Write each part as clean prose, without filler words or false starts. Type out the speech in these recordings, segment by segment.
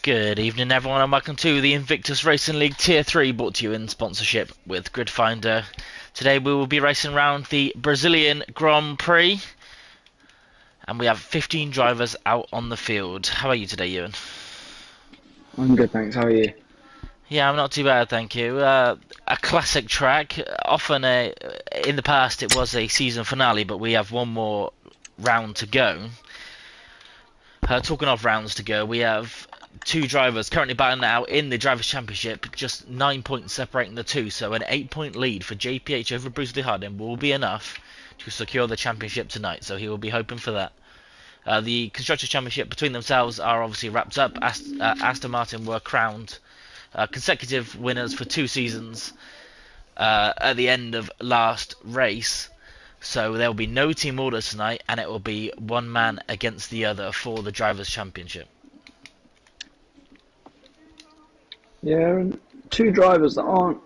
Good evening, everyone, and welcome to the Invictus Racing League Tier 3, brought to you in sponsorship with Gridfinder. Today we will be racing around the Brazilian Grand Prix, and we have 15 drivers out on the field. How are you today, Ewan? I'm good, thanks. How are you? Yeah, I'm not too bad, thank you. A classic track. Often, in the past, it was a season finale, but we have one more round to go. Talking of rounds to go, we have two drivers currently battling out in the Drivers' Championship, just 9 points separating the two, so an 8-point lead for JPH over Bruce Hardin will be enough to secure the championship tonight, so he will be hoping for that. The Constructors' Championship between themselves are obviously wrapped up. Aston Martin were crowned consecutive winners for 2 seasons at the end of last race. So there will be no team orders tonight, and it will be one man against the other for the Drivers' Championship. Yeah, and two drivers that aren't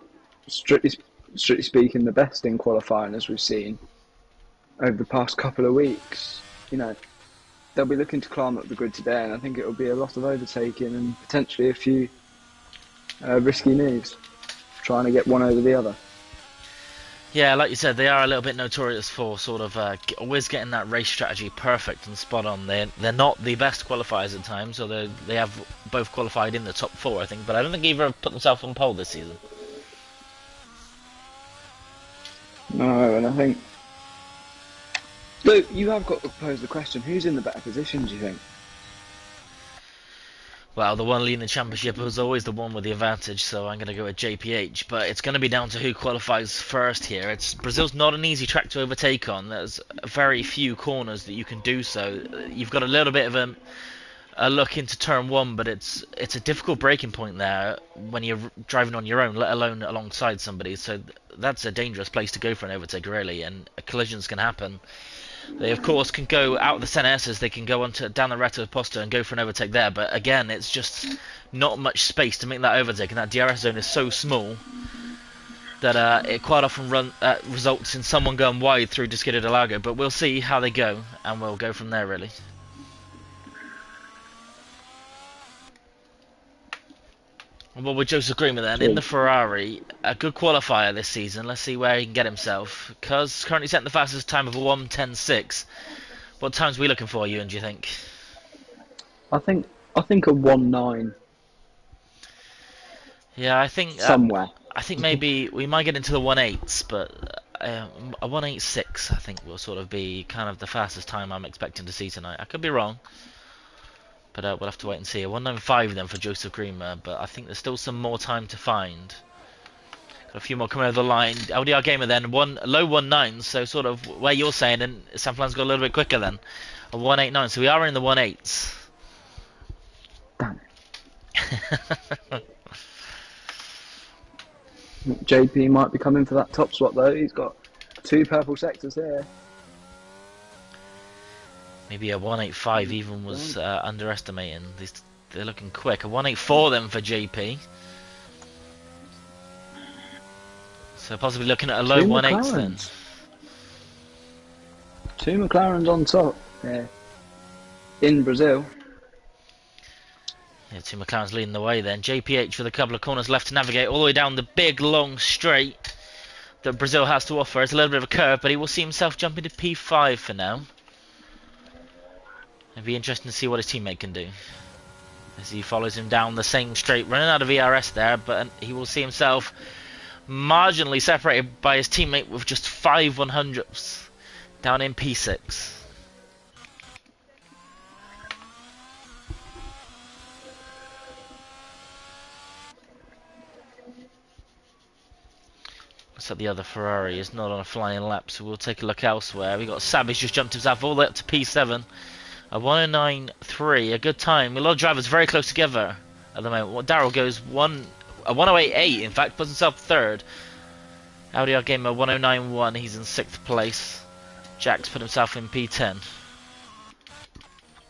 strictly speaking the best in qualifying, as we've seen over the past couple of weeks. You know, they'll be looking to climb up the grid today, and I think it will be a lot of overtaking and potentially a few risky moves, trying to get one over the other. Yeah, like you said, they are a little bit notorious for sort of always getting that race strategy perfect and spot on. They're not the best qualifiers at times, so they have both qualified in the top 4, I think, but I don't think either have put themselves on pole this season. No, and I think, look, you have got to pose the question: who's in the better position? Do you think? Well, the one leading the championship was always the one with the advantage, so I'm going to go with JPH. But it's going to be down to who qualifies first here. Brazil's not an easy track to overtake on. There's very few corners that you can do so. You've got a little bit of a look into turn 1, but it's a difficult breaking point there when you're driving on your own, let alone alongside somebody. So that's a dangerous place to go for an overtake, really, and collisions can happen. They, of course, can go out of the Senna-S's, they can go down the Retto Posta and go for an overtake there, but again, it's just not much space to make that overtake, and that DRS zone is so small that it quite often results in someone going wide through Disquita del Lago, but we'll see how they go, and we'll go from there, really. Well, with Joseph Greenman then, in the Ferrari, a good qualifier this season. Let's see where he can get himself. Cuz currently setting the fastest time of a 1:10.6. What times are we looking for, Ewan, do you think? I think a 1-9. Yeah, I think somewhere. I think maybe we might get into the 1.8s, but a 1.86 I think will sort of be kind of the fastest time I'm expecting to see tonight. I could be wrong. But we'll have to wait and see. A 1.95 then for Joseph Greenmer, but I think there's still some more time to find. Got a few more coming over the line. LDR Gamer then, low 1.9s, so sort of where you're saying, and Sanflan's got a little bit quicker then. A 1.89, so we are in the 1.8s. Damn it. JP might be coming for that top spot though. He's got 2 purple sectors here. Maybe a 1.85 even was underestimating. They're looking quick. A 1.84 then for JP. So possibly looking at a low 1.8 then. 2 McLarens on top. Yeah. In Brazil. Yeah, 2 McLarens leading the way then. JPH with a couple of corners left to navigate all the way down the big long straight that Brazil has to offer. It's a little bit of a curve, but he will see himself jumping to P5 for now. It'd be interesting to see what his teammate can do as he follows him down the same straight, running out of ERS there, but he will see himself marginally separated by his teammate with just 5 100ths down in P6. Looks like the other Ferrari is not on a flying lap, so we'll take a look elsewhere. We got Savage just jumped himself all the way up to P7. A 1.09.3, a good time. A lot of drivers very close together at the moment. Well, Darrell goes a 1.08.8, in fact, puts himself third. LDR Gamer 1.09.1, he's in 6th place. Jack's put himself in P10.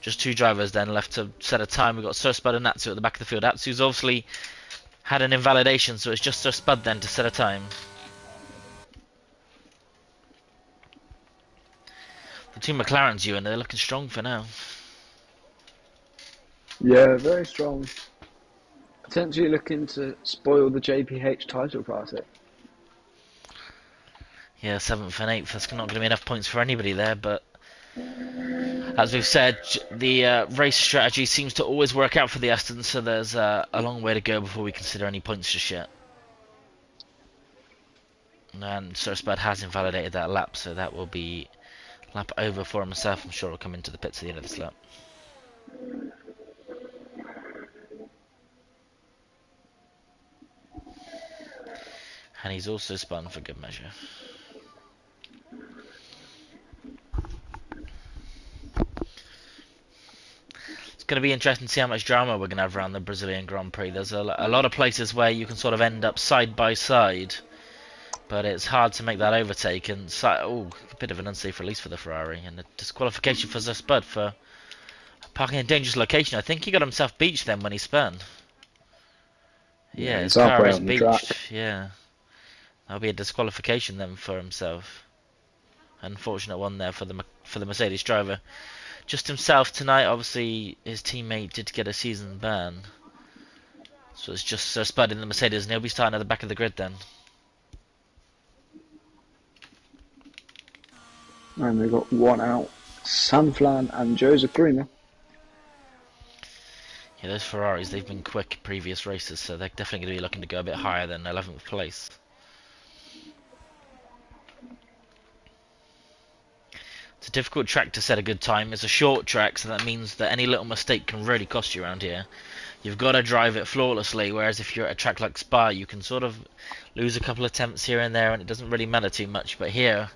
Just 2 drivers then left to set a time. We've got Sir Spud and Natsu at the back of the field. Natsu's obviously had an invalidation, so it's just Sir Spud then to set a time. The 2 McLarens, Ewan, they're looking strong for now. Yeah, very strong. Potentially looking to spoil the JPH title party. Yeah, 7th and 8th, that's not going to be enough points for anybody there, but as we've said, the race strategy seems to always work out for the Aston, so there's a long way to go before we consider any points just yet. And Sir Spud has invalidated that lap, so that will be lap over for himself. I'm sure he'll come into the pits at the end of this lap. And he's also spun for good measure. It's going to be interesting to see how much drama we're going to have around the Brazilian Grand Prix. There's a lot of places where you can sort of end up side by side, but it's hard to make that overtake. And a bit of an unsafe release for the Ferrari, and a disqualification for Spud for parking in a dangerous location. I think he got himself beached then when he spun. Yeah, his car is beached. Yeah, that'll be a disqualification then for himself. Unfortunate one there for the Mercedes driver. Just himself tonight. Obviously, his teammate did get a season ban, so it's just Sir Spud in the Mercedes, and he'll be starting at the back of the grid then. And we've got one out. Sanflan and Joseph Grima. Yeah, those Ferraris, they've been quick previous races, so they're definitely going to be looking to go a bit higher than 11th place. It's a difficult track to set a good time. It's a short track, so that means that any little mistake can really cost you around here. You've got to drive it flawlessly, whereas if you're at a track like Spa, you can sort of lose a couple of attempts here and there, and it doesn't really matter too much. But here,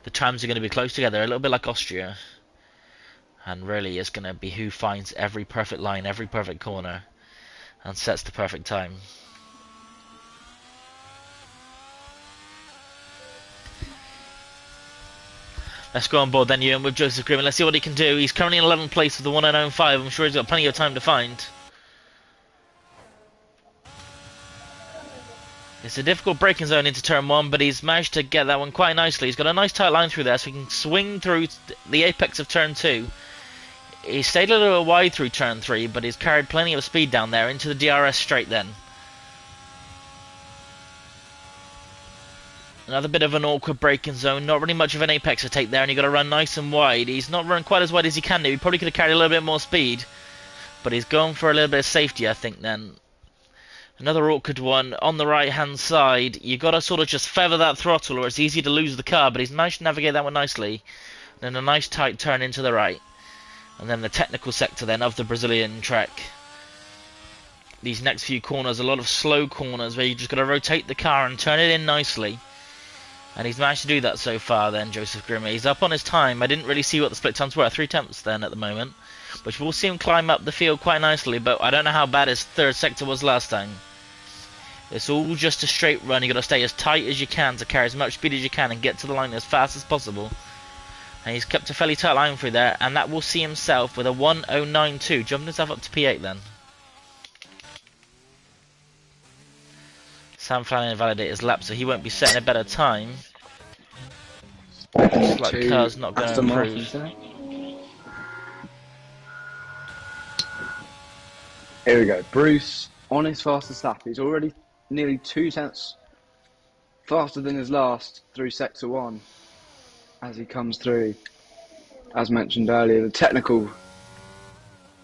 the times are going to be close together, a little bit like Austria. And really, it's going to be who finds every perfect line, every perfect corner, and sets the perfect time. Let's go on board then, Ewan, with Joseph Grimm. Let's see what he can do. He's currently in 11th place with the 1:05. I'm sure he's got plenty of time to find. It's a difficult braking zone into turn 1, but he's managed to get that one quite nicely. He's got a nice tight line through there, so he can swing through the apex of turn 2. He stayed a little wide through turn 3, but he's carried plenty of speed down there into the DRS straight then. Another bit of an awkward braking zone, not really much of an apex to take there, and you've got to run nice and wide. He's not run quite as wide as he can do. He probably could have carried a little bit more speed, but he's going for a little bit of safety, I think, then. Another awkward one on the right-hand side. You've got to sort of just feather that throttle, or it's easy to lose the car, but he's managed to navigate that one nicely. Then a nice tight turn into the right. And then the technical sector then of the Brazilian track. These next few corners, a lot of slow corners where you just got to rotate the car and turn it in nicely. And he's managed to do that so far then, Joseph Grimmer. He's up on his time. I didn't really see what the split times were. 3 tenths then at the moment. Which we'll see him climb up the field quite nicely, but I don't know how bad his third sector was last time. It's all just a straight run. You've got to stay as tight as you can to carry as much speed as you can and get to the line as fast as possible. And he's kept a fairly tight line through there, and that will see himself with a 1:09.2, jumping himself up to P8 then. Sam Flanagan invalidated his lap, so he won't be setting a better time. Looks like the car's not going to improve. Here we go. Bruce on his fastest lap. He's already nearly 2 tenths faster than his last through sector 1 as he comes through, as mentioned earlier, the technical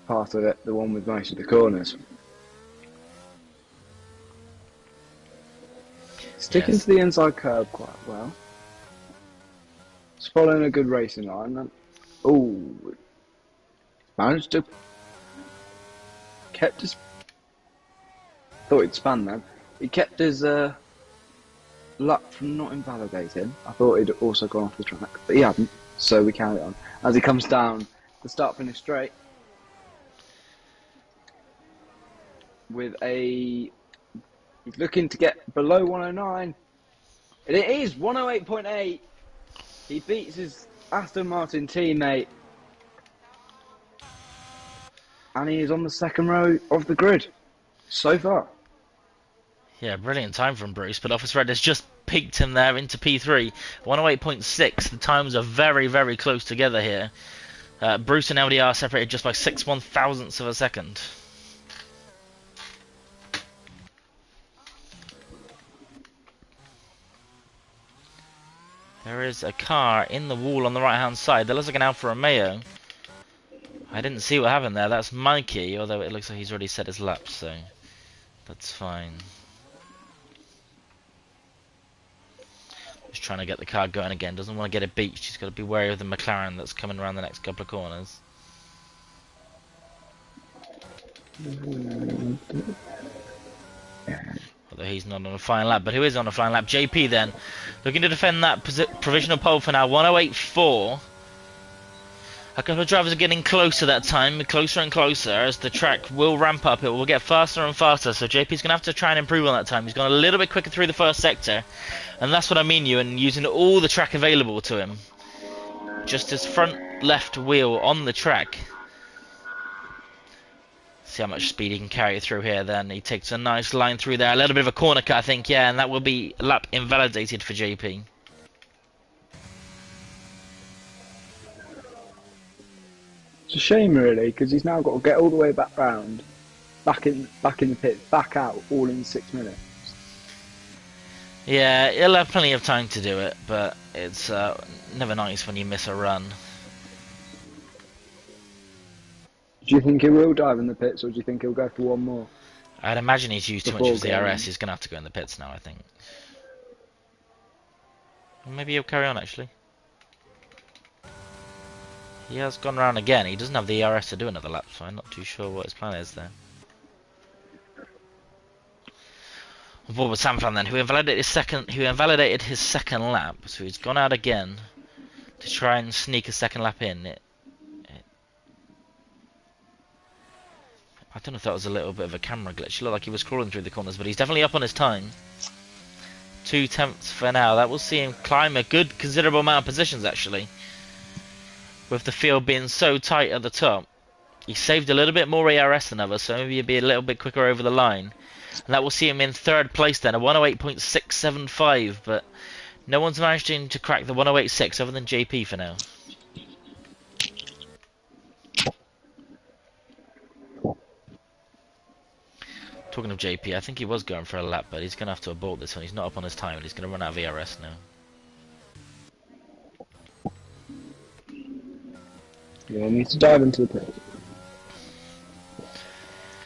part of it, the one with most of the corners. Sticking to the inside curb quite well. It's following a good racing line. Oh, managed to kept his. Thought he'd span then. He kept his luck from not invalidating. I thought he'd also gone off the track, but he hadn't. So we carry on as he comes down the start finish straight with a. He's looking to get below 109. And it is 108.8. He beats his Aston Martin teammate. And he is on the second row of the grid so far. Yeah, brilliant time from Bruce, but Officer Red has just peaked him there into P3. 108.6. The times are very, very close together here. Bruce and LDR separated just by 6/1000ths of a second. There is a car in the wall on the right hand side. That looks like an Alfa Romeo. I didn't see what happened there. That's Mikey, although it looks like he's already set his lap, so that's fine. Just trying to get the car going again. Doesn't want to get it beached. She's got to be wary of the McLaren that's coming around the next couple of corners. Although he's not on a flying lap, but who is on a flying lap? JP then, looking to defend that provisional pole for now. 108.4. A couple of drivers are getting closer that time, closer and closer, as the track will ramp up. It will get faster and faster, so JP's going to have to try and improve on that time. He's gone a little bit quicker through the first sector, and that's what I mean, Ewan, using all the track available to him. Just his front left wheel on the track. See how much speed he can carry through here. Then he takes a nice line through there, a little bit of a corner cut, I think, yeah, and that will be lap invalidated for JP. It's a shame, really, because he's now got to get all the way back round, back in the pit, back out, all in 6 minutes. Yeah, he'll have plenty of time to do it, but it's never nice when you miss a run. Do you think he will dive in the pits, or do you think he'll go for one more? I'd imagine he's used too much of his DRS. He's going to have to go in the pits now, I think. Maybe he'll carry on, actually. He has gone round again. He doesn't have the ERS to do another lap, so I'm not too sure what his plan is there. What was Samfran then, who invalidated his second lap, so he's gone out again to try and sneak a second lap in. I don't know if that was a little bit of a camera glitch. It looked like he was crawling through the corners, but he's definitely up on his time. 2/10 for now. That will see him climb a good, considerable amount of positions, actually. With the field being so tight at the top. He saved a little bit more ARS than others, so maybe he'll be a little bit quicker over the line. And that will see him in third place then, a 108.675, but no one's managed to crack the 108.6 other than JP for now. Talking of JP, I think he was going for a lap, but he's going to have to abort this one. He's not up on his time, and he's going to run out of ERS now. Yeah, he needs to dive into the pit.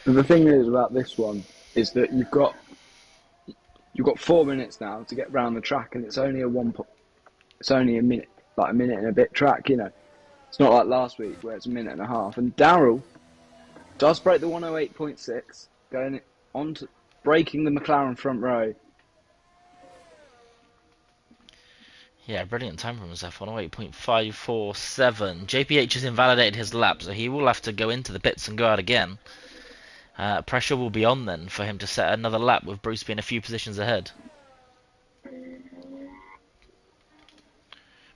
And the thing is about this one is that you've got 4 minutes now to get round the track, and it's only a minute, like a minute and a bit track. You know, it's not like last week where it's a minute and a half. And Darrell does break the 108.6, going on to breaking the McLaren front row. Yeah, brilliant time from himself, 108.547. JPH has invalidated his lap, so he will have to go into the pits and go out again. Pressure will be on then for him to set another lap, with Bruce being a few positions ahead.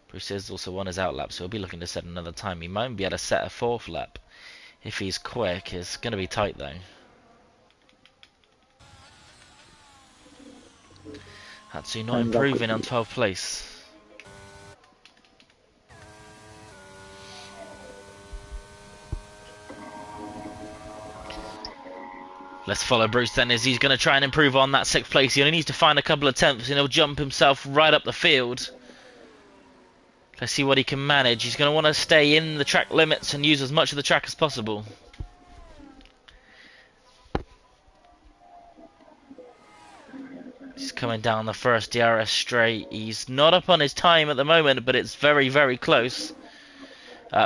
Bruce is also on his out lap, so he'll be looking to set another time. He might be able to set a fourth lap if he's quick. It's going to be tight though. Hatsu not improving on 12th place. Let's follow Bruce then, as he's going to try and improve on that 6th place. He only needs to find a couple of tenths and he'll jump himself right up the field. Let's see what he can manage. He's going to want to stay in the track limits and use as much of the track as possible. He's coming down the first DRS straight. He's not up on his time at the moment, but it's very, very close.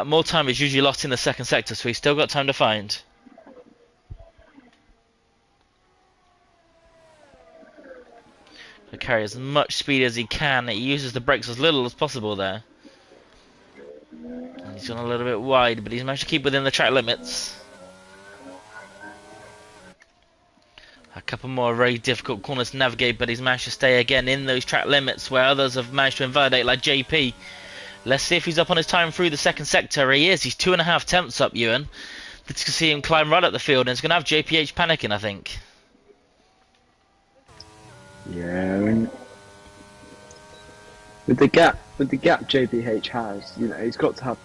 More time is usually lost in the second sector, so he's still got time to find. To carry as much speed as he can. He uses the brakes as little as possible there. And he's gone a little bit wide, but he's managed to keep within the track limits. A couple more very difficult corners to navigate, but he's managed to stay again in those track limits where others have managed to invalidate, like JP. Let's see if he's up on his time through the second sector. He is. He's 2.5 tenths up, Ewan. Let's see him climb right up the field, and it's going to have JPH panicking, I think. Yeah, I mean, with the gap JPH has, you know, he's got to have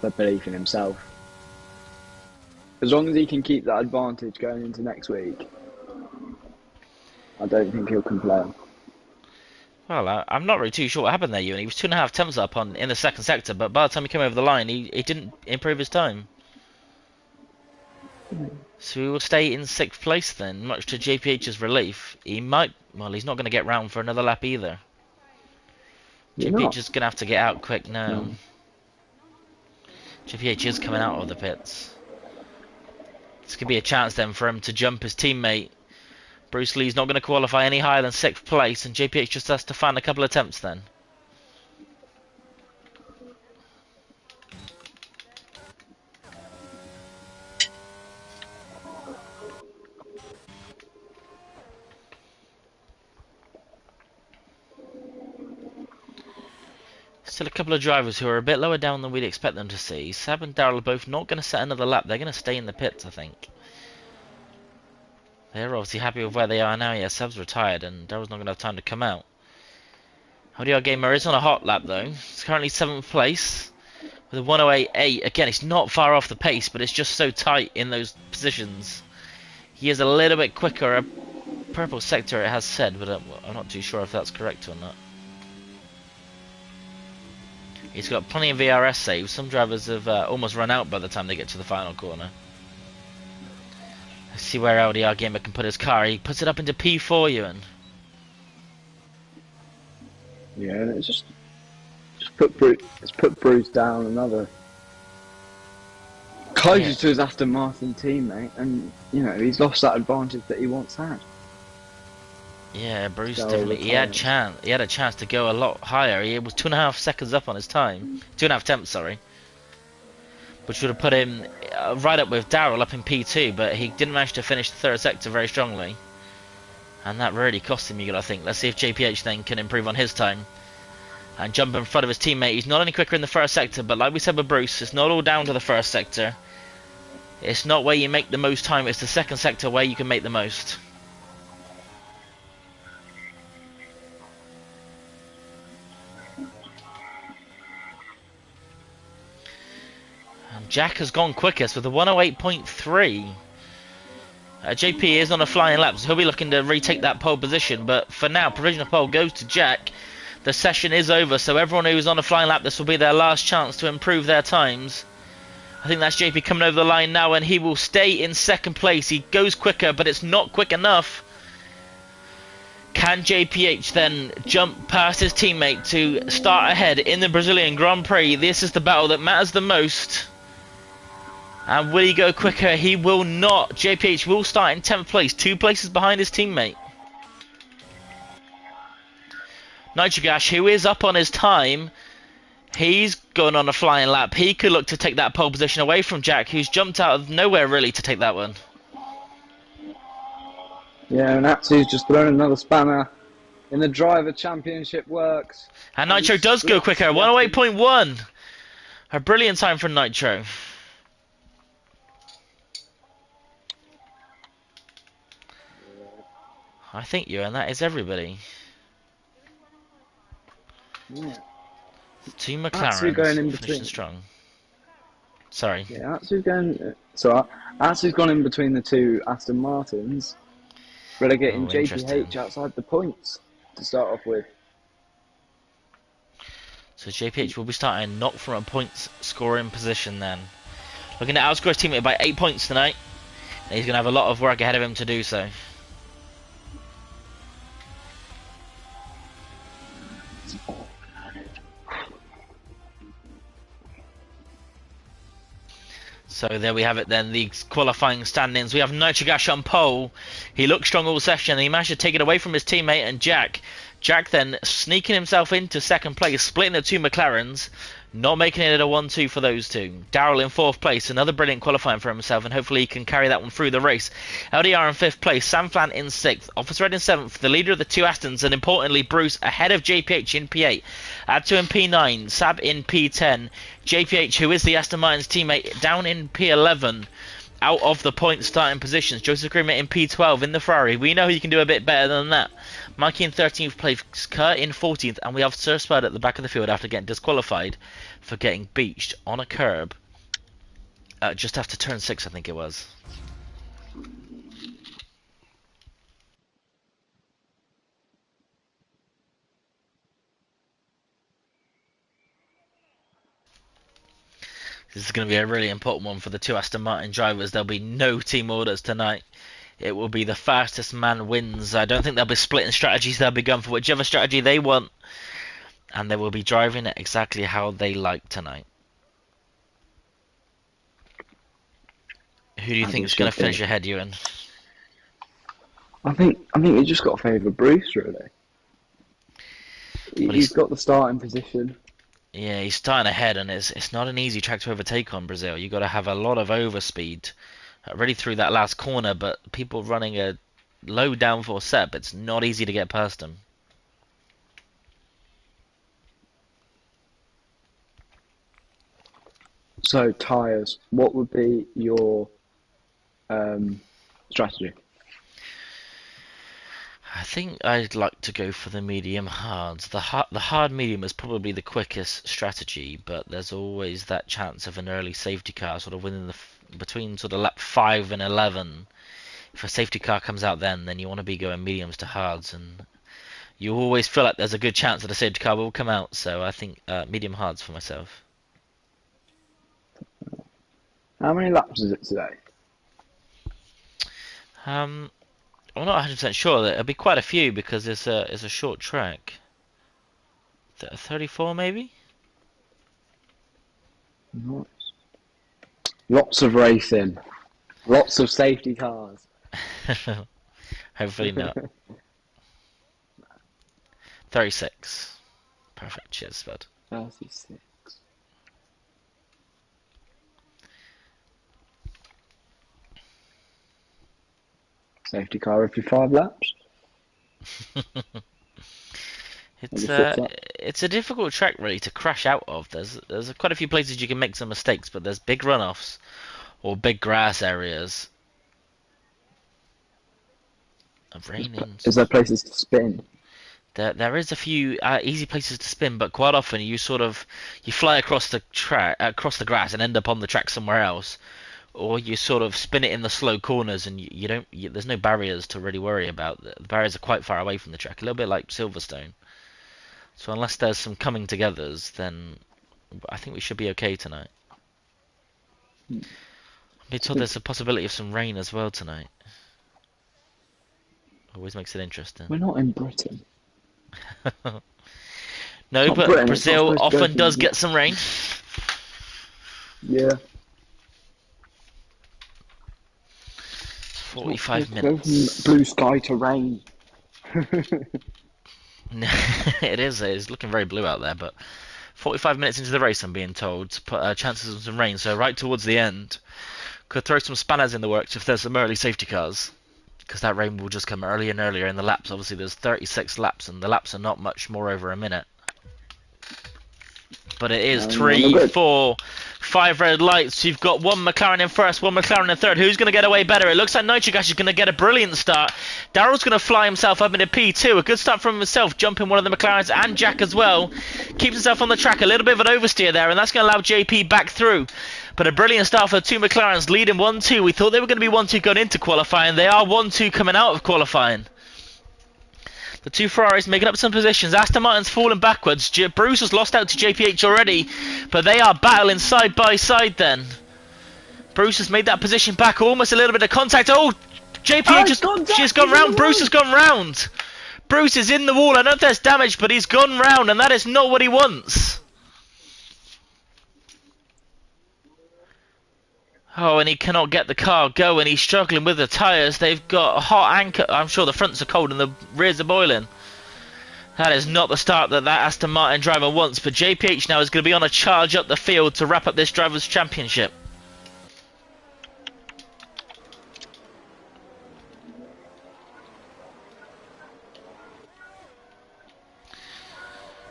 that belief in himself. As long as he can keep that advantage going into next week, I don't think he'll complain. Well, I'm not really too sure what happened there, Ewan. He was 2.5 tenths up in the second sector, but by the time he came over the line, he didn't improve his time. So he will stay in 6th place then, much to JPH's relief. He might, well, he's not going to get round for another lap either. You're JPH not. is going to have to get out quick now. No. JPH is coming out of the pits. This could be a chance then for him to jump his teammate. Bruce Lee's not going to qualify any higher than 6th place, and JPH just has to find a couple of attempts then. Still a couple of drivers who are a bit lower down than we'd expect them to see. Sab and Daryl are both not going to set another lap. They're going to stay in the pits, I think. They're obviously happy with where they are now. Yeah, Sab's retired and Daryl's not going to have time to come out. ODR Gamer is on a hot lap though. It's currently 7th place with a 108.8. Again, it's not far off the pace, but it's just so tight in those positions. He is a little bit quicker. A purple sector, it has said, but I'm not too sure if that's correct or not. He's got plenty of VRS saves. Some drivers have almost run out by the time they get to the final corner. Let's see where LDR Gamer can put his car. He puts it up into P4, Ewan. Yeah, and it's just put Bruce down another closer to his Aston Martin teammate, and you know he's lost that advantage that he once had. Yeah, Bruce definitely. He had a chance to go a lot higher. He was 2.5 seconds up on his time, 2.5 tenths, sorry, which would have put him right up with Daryl up in P2. But he didn't manage to finish the 3rd sector very strongly, and that really cost him. I think. Let's see if JPH then can improve on his time and jump in front of his teammate. He's not any quicker in the 1st sector, but like we said with Bruce, it's not all down to the 1st sector. It's not where you make the most time. It's the 2nd sector where you can make the most. Jack has gone quickest with a 108.3. JP is on a flying lap, so he'll be looking to retake that pole position. But for now, provisional pole goes to Jack. The session is over, so everyone who's on a flying lap, this will be their last chance to improve their times. I think that's JP coming over the line now, and he will stay in 2nd place. He goes quicker, but it's not quick enough. Can JPH then jump past his teammate to start ahead in the Brazilian Grand Prix? This is the battle that matters the most. And will he go quicker? He will not. JPH will start in 10th place, 2 places behind his teammate. Nitrogash, who is up on his time, he's going on a flying lap. He could look to take that pole position away from Jack, who's jumped out of nowhere really to take that one. Yeah, and Atsu's just thrown another spanner in the driver championship works. And Nitro does go quicker, 108.1. A brilliant time for Nitro. I think you, and that is everybody. Yeah. 2 McLarens going in finishing between. strong. Sorry. Yeah, Atsu's going. Atsu's gone in between the 2 Aston Martins, relegating JPH outside the points to start off with. So JPH will be starting not from a points scoring position then. Looking to outscore his teammate by 8 points tonight. And he's going to have a lot of work ahead of him to do so. So there we have it then, the qualifying standings. We have Nitrogash on pole. He looked strong all session. He managed to take it away from his teammate and Jack. Jack then sneaking himself into 2nd place, splitting the 2 McLarens. Not making it a 1-2 for those 2. Daryl in 4th place, another brilliant qualifying for himself, and hopefully he can carry that one through the race. LDR in 5th place, Sam Flan in 6th, Officer Red in 7th, the leader of the 2 Astons, and importantly Bruce ahead of JPH in P8. Atsu in P9, Sab in P10, JPH, who is the Aston Martin's teammate, down in P11. Out of the point starting positions. Joseph Greenman in P12 in the Ferrari. We know he can do a bit better than that. Mikey in 13th place, Kurt in 14th, and we have Sir Spud at the back of the field after getting disqualified for getting beached on a curb just after turn 6, I think it was. This is going to be a really important one for the two Aston Martin drivers. There'll be no team orders tonight. It will be the fastest man wins. I don't think they'll be splitting strategies. They'll be going for whichever strategy they want. And they will be driving it exactly how they like tonight. Who do you think is going to finish ahead, Ewan? I think you just got to favour Bruce, really. Well, he's got the starting position. Yeah, he's starting ahead, and it's not an easy track to overtake on Brazil. You've got to have a lot of overspeed really through that last corner, but people running a low downforce setup, it's not easy to get past them. So, tyres, what would be your strategy? I think I'd like to go for the medium hards. The hard medium is probably the quickest strategy, but there's always that chance of an early safety car sort of within between sort of lap 5 and 11. If a safety car comes out then you want to be going mediums to hards, and you always feel like there's a good chance that a safety car will come out, so I think medium hards for myself. How many laps is it today? I'm not 100% sure. It'll be quite a few because it's a short track. 34 maybe? Nice. Lots of racing. Lots of safety cars. Hopefully not. 36. Perfect. Cheers, bud. 36. Safety car every 5 laps. It's a difficult track really to crash out of. There's quite a few places you can make some mistakes, but there's big runoffs or big grass areas. Is there places to spin? There is a few easy places to spin, but quite often you fly across the track, across the grass, and end up on the track somewhere else, or you sort of spin it in the slow corners, and there's no barriers to really worry about. The barriers are quite far away from the track, a little bit like Silverstone. So unless there's some coming togethers, then I think we should be okay tonight. I'm being told there's a possibility of some rain as well tonight. Always makes it interesting. We're not in Britain. No, but Britain, Brazil often does get some rain. Yeah. 45 minutes. Go from blue sky to rain. It is. It's looking very blue out there, but 45 minutes into the race, I'm being told, to put chances of some rain. So right towards the end, could throw some spanners in the works if there's some early safety cars, because that rain will just come earlier and earlier in the laps. Obviously, there's 36 laps, and the laps are not much more over a minute. But it is 3, 4, 5 red lights. You've got one McLaren in first, one McLaren in third. Who's going to get away better? It looks like Nitro Gas is going to get a brilliant start. Darrell's going to fly himself up into P2. A good start from himself, jumping one of the McLarens, and Jack as well. Keeps himself on the track. A little bit of an oversteer there, and that's going to allow JP back through. But a brilliant start for the two McLarens, leading 1-2. We thought they were going to be 1-2 going into qualifying. They are 1-2 coming out of qualifying. The two Ferraris making up some positions. Aston Martin's fallen backwards. Bruce has lost out to JPH already, but they are battling side by side then. Bruce has made that position back, almost a little bit of contact. Oh, JPH she's gone round. Bruce has gone round. Bruce is in the wall. I don't know if there's damage, but he's gone round, and that is not what he wants. Oh, and he cannot get the car going. He's struggling with the tyres. They've got a hot anchor. I'm sure the fronts are cold and the rears are boiling. That is not the start that Aston Martin driver wants. But JPH now is going to be on a charge up the field to wrap up this Drivers' Championship.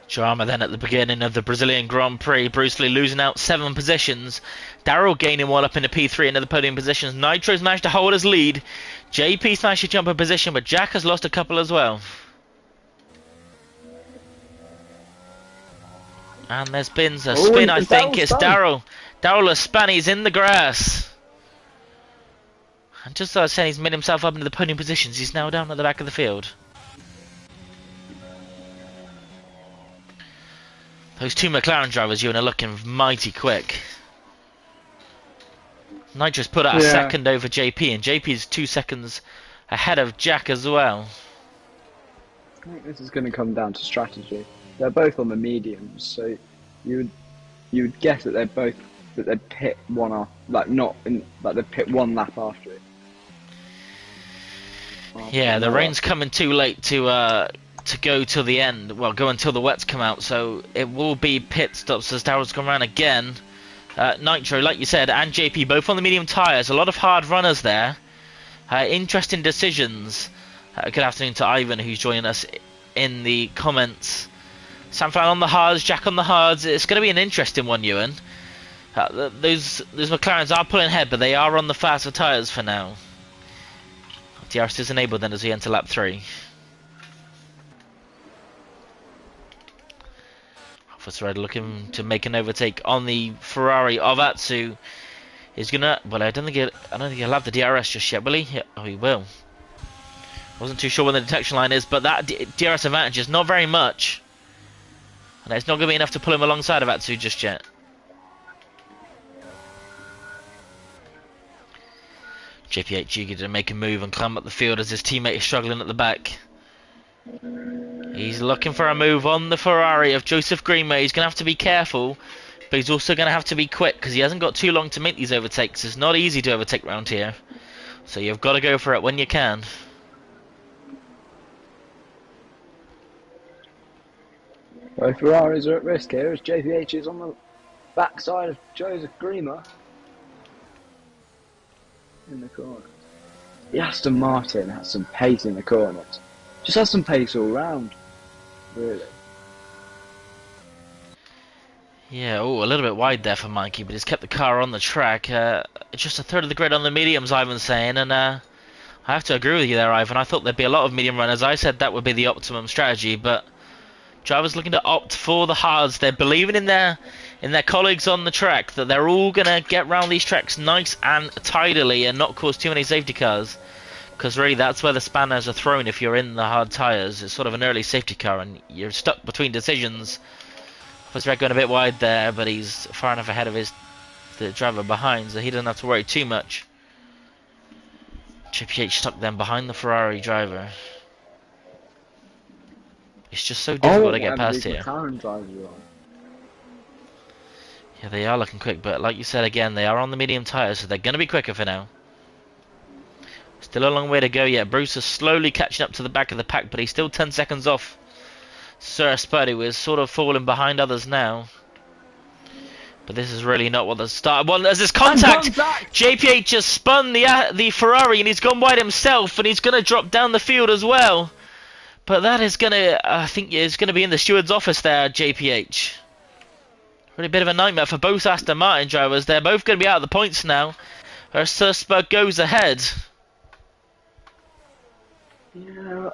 Drama then at the beginning of the Brazilian Grand Prix. Bruce Lee losing out 7 positions. Darrell gaining one up into P3 into the podium positions. Nitro's managed to hold his lead. JP's managed to jump a position, but Jack has lost a couple as well. And there's been a spin, I think. It's Darrell. Darrell has spun. He's in the grass. And just as I was saying, he's made himself up into the podium positions. He's now down at the back of the field. Those two McLaren drivers, Ewan, are looking mighty quick. Nitro's put out a Yeah. second over JP, and JP's 2 seconds ahead of Jack as well. I think this is going to come down to strategy. They're both on the mediums, so you would guess that they'd pit one off, like not in, like they'd pit one lap after it. Yeah, the rain's coming too late to go till the end. Well, go until the wets come out, so it will be pit stops as Daryl's gone around again. Nitro, like you said, and JP both on the medium tyres. A lot of hard runners there. Interesting decisions. Good afternoon to Ivan, who's joining us in the comments. Sam Flan on the hards, Jack on the hards. It's going to be an interesting one, Ewan. Those McLarens are pulling ahead, but they are on the faster tyres for now. DRS is enabled then as we enter lap 3. Officer Red looking to make an overtake on the Ferrari of Atsu. He's gonna. Well, I don't think he'll have the DRS just yet, will he? Yeah, oh, he will. Wasn't too sure when the detection line is, but that DRS advantage is not very much, and it's not going to be enough to pull him alongside of Atsu just yet. JPH eager to make a move and climb up the field as his teammate is struggling at the back. He's looking for a move on the Ferrari of Joseph Greenway. He's going to have to be careful, but he's also going to have to be quick because he hasn't got too long to make these overtakes. It's not easy to overtake round here, so you've got to go for it when you can. Both Ferraris are at risk here as JPH is on the backside of Joseph Greenway in the corner. The Aston Martin has some pace in the corners. Just has some pace all round, really. Yeah, oh, a little bit wide there for Mikey, but he's kept the car on the track. Just a third of the grid on the mediums, Ivan's saying, and I have to agree with you there, Ivan. I thought there'd be a lot of medium runners. I said that would be the optimum strategy, but drivers looking to opt for the hards. They're believing in their colleagues on the track, that they're all going to get round these tracks nice and tidily and not cause too many safety cars. Because really that's where the spanners are thrown if you're in the hard tyres. It's sort of an early safety car and you're stuck between decisions. Officer Red going a bit wide there, but he's far enough ahead of the driver behind, so he doesn't have to worry too much. JPH stuck then behind the Ferrari driver. It's just so difficult to get past here. Yeah, they are looking quick, but like you said again, they are on the medium tyres, so they're going to be quicker for now. Still a long way to go yet. Bruce is slowly catching up to the back of the pack, but he's still 10 seconds off Sir Spud, who is sort of falling behind others now. But this is really not what the start. Well, there's this contact. JPH just spun the Ferrari, and he's gone wide himself, and he's going to drop down the field as well. But that is going to, I think, is going to be in the steward's office there, JPH. Really a bit of a nightmare for both Aston Martin drivers. They're both going to be out of the points now. Sir Spud goes ahead. Yeah,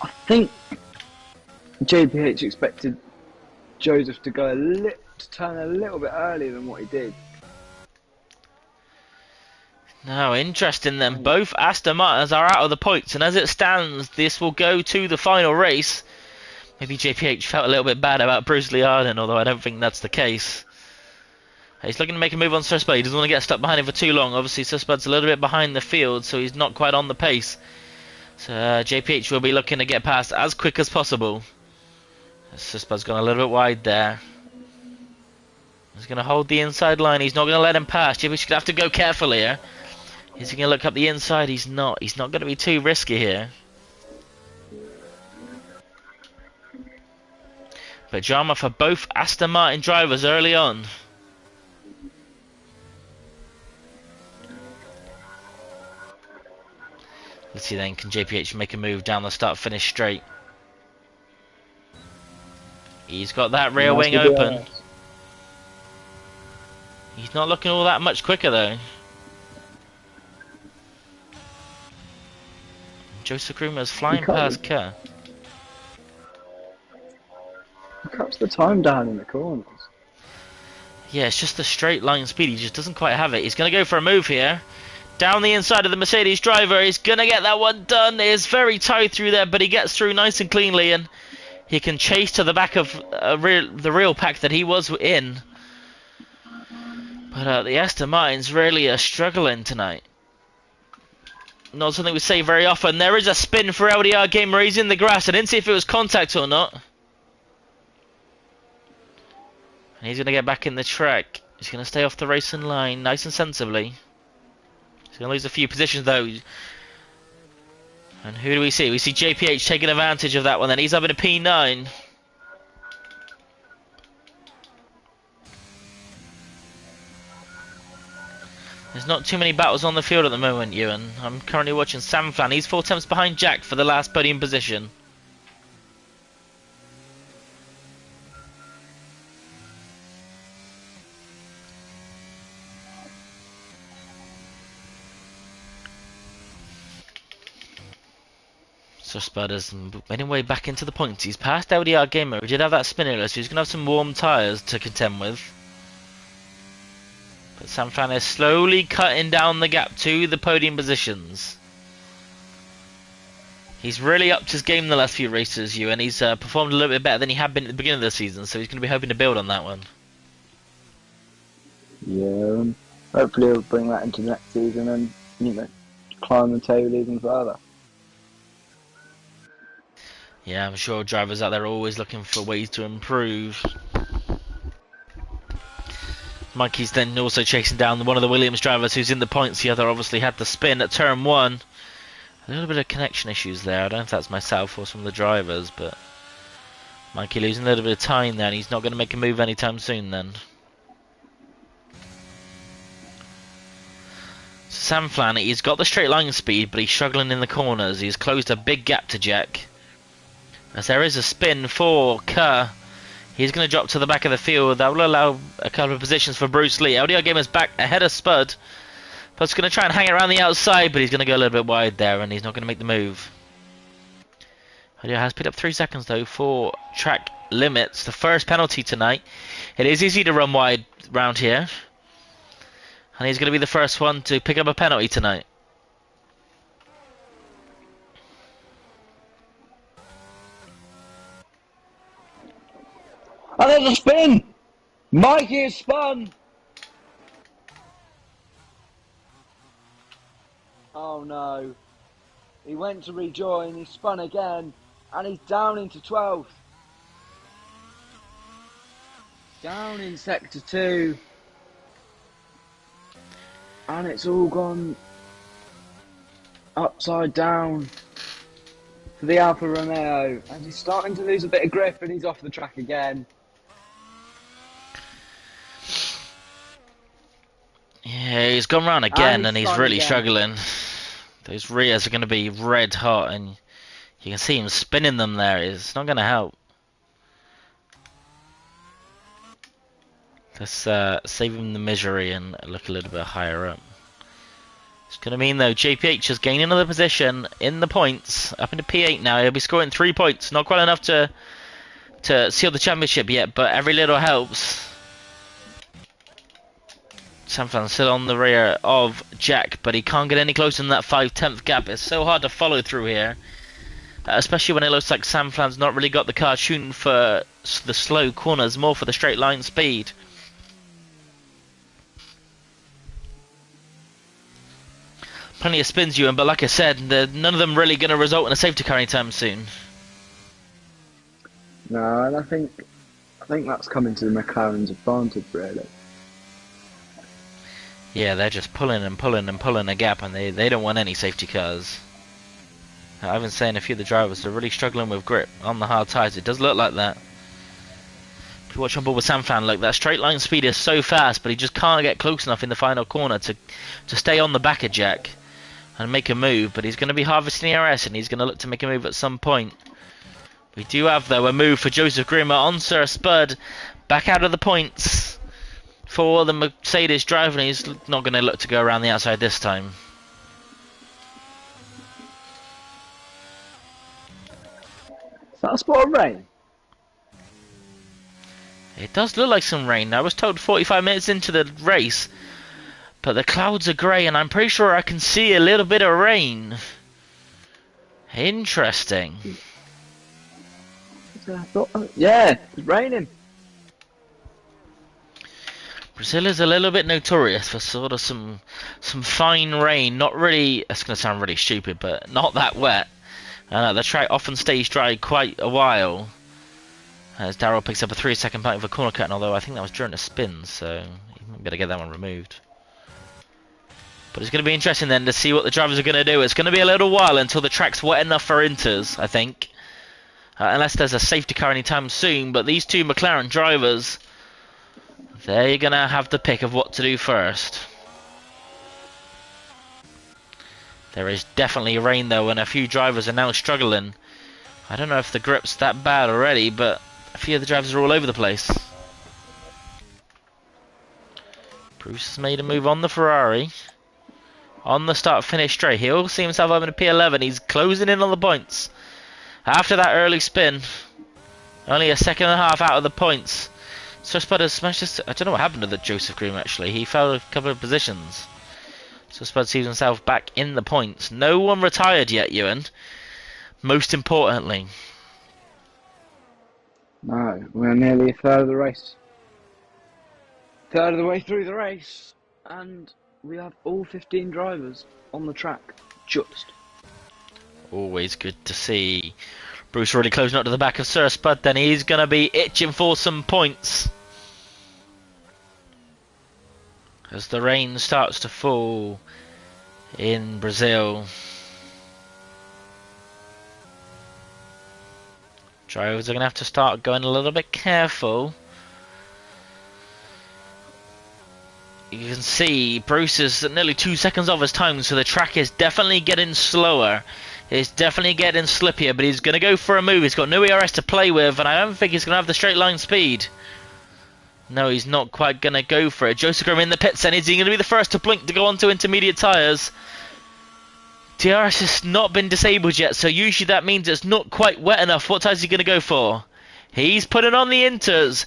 I think JPH expected Joseph to turn a little bit earlier than what he did. Now, interesting then. Both Aston Martins are out of the points, and as it stands, this will go to the final race. Maybe JPH felt a little bit bad about Bruce Lee Arden, although I don't think that's the case. He's looking to make a move on Sir Spud. He doesn't want to get stuck behind him for too long. Obviously, Sir Spud's a little bit behind the field, so he's not quite on the pace. So JPH will be looking to get past as quick as possible. Sir Spud's gone a little bit wide there. He's going to hold the inside line. He's not going to let him pass. JPH's going to have to go careful here. Is he going to look up the inside? He's not. He's not going to be too risky here. But drama for both Aston Martin drivers early on. Let's see then, can JPH make a move down the start-finish straight? He's got that rear wing open. He's not looking all that much quicker though. Joseph Groomer's flying past Kerr. He cuts the time down in the corners. Yeah, it's just the straight line speed. He just doesn't quite have it. He's going to go for a move here. Down the inside of the Mercedes driver. He's going to get that one done. It's very tight through there, but he gets through nice and cleanly, and he can chase to the back of the real pack that he was in. But the Aston Martins really are struggling tonight. Not something we say very often. There is a spin for LDR Gamer. He's in the grass. I didn't see if it was contact or not. And he's going to get back in the track. He's going to stay off the racing line nice and sensibly. He's going to lose a few positions though. And who do we see? We see JPH taking advantage of that one then. He's up in a P9. There's not too many battles on the field at the moment, Ewan. I'm currently watching Sam Flan. He's 4 tenths behind Jack for the last podium position. So Spud is making way back into the points. He's passed LDR Gamer. We did have that spin earlier, so he's going to have some warm tyres to contend with. But Sam Flan is slowly cutting down the gap to the podium positions. He's really upped his game the last few races, and he's performed a little bit better than he had been at the beginning of the season, so he's going to be hoping to build on that one. Yeah, and hopefully he'll bring that into next season and, you know, climb the table even further. Yeah, I'm sure drivers out there are always looking for ways to improve. Mikey's then also chasing down one of the Williams drivers who's in the points. The other obviously had the spin at turn 1. A little bit of connection issues there. I don't know if that's myself or some of the drivers, but Mikey losing a little bit of time there, and he's not going to make a move anytime soon then. Sam Flan, he's got the straight line speed, but he's struggling in the corners. He's closed a big gap to Jack. As there is a spin for Kerr. He's going to drop to the back of the field. That will allow a couple of positions for Bruce Lee. LDR Gamer's back ahead of Spud. Spud's going to try and hang it around the outside, but he's going to go a little bit wide there, and he's not going to make the move. LDR has picked up 3 seconds, though, for track limits. The first penalty tonight. It is easy to run wide round here. And he's going to be the first one to pick up a penalty tonight. And there's a spin! Mikey has spun! Oh no. He went to rejoin, he spun again, and he's down into 12th. Down in sector 2. And it's all gone upside down for the Alfa Romeo. And he's starting to lose a bit of grip and he's off the track again. Yeah, he's gone round again and he's really again. struggling. Those rears are going to be red hot and you can see him spinning them there. It's not going to help. Let's save him the misery and look a little bit higher up. It's going to mean though JPH is gaining another position in the points. Up into P8 now. He'll be scoring 3 points. Not quite enough to seal the championship yet, but every little helps. Samflan's still on the rear of Jack, but he can't get any closer than that 5/10 gap. It's so hard to follow through here, especially when it looks like Samflan's not really got the car shooting for the slow corners, more for the straight line speed. Plenty of spins, Ewan, but like I said, none of them really going to result in a safety car anytime soon. No, and I think that's coming to the McLaren's advantage, really. Yeah, they're just pulling and pulling and pulling a gap, and they don't want any safety cars. I've been saying a few of the drivers are really struggling with grip on the hard tyres. It does look like that. If you watch on board with Samflan, look, that straight line speed is so fast, but he just can't get close enough in the final corner to stay on the back of Jack and make a move. But he's going to be harvesting the RS, and he's going to look to make a move at some point. We do have, though, a move for Joseph Grimmer on Sir Spud, back out of the points for the Mercedes driver, and he's not going to look to go around the outside this time. Is that a spot of rain? It does look like some rain. I was told 45 minutes into the race, but the clouds are grey, and I'm pretty sure I can see a little bit of rain. Interesting. Yeah, it's raining. Brazil is a little bit notorious for sort of some fine rain. Not really. It's going to sound really stupid, but not that wet. The track often stays dry quite a while. As Darrell picks up a 3-second penalty for corner cut, although I think that was during a spin, so he might better get that one removed. But it's going to be interesting then to see what the drivers are going to do. It's going to be a little while until the track's wet enough for inters, I think. Unless there's a safety car anytime soon. But these two McLaren drivers, they're going to have the pick of what to do first. There is definitely rain though, and a few drivers are now struggling. I don't know if the grip's that bad already, but a few of the drivers are all over the place. Bruce has made a move on the Ferrari. On the start-finish straight, he'll see himself up in a P11. He's closing in on the points. After that early spin, only a second and a half out of the points. So Spud has smashed this. I don't know what happened to the Joseph Groom actually. He fell a couple of positions. So Spud sees himself back in the points. No one retired yet, Ewan. Most importantly. No, we're nearly a third of the race. Third of the way through the race, and we have all 15 drivers on the track, just. Always good to see. Bruce already closing up to the back of Sir Spud, then he's going to be itching for some points. As the rain starts to fall in Brazil. Drivers are going to have to start going a little bit careful. You can see Bruce is nearly 2 seconds off his time, so the track is definitely getting slower. It's definitely getting slippier, but he's going to go for a move. He's got no ERS to play with, and I don't think he's going to have the straight line speed. No, he's not quite going to go for it. Joseph Grimm in the pits, and is he going to be the first to blink to go onto intermediate tyres? DRS has not been disabled yet, so usually that means it's not quite wet enough. What tyre is he going to go for? He's putting on the inters.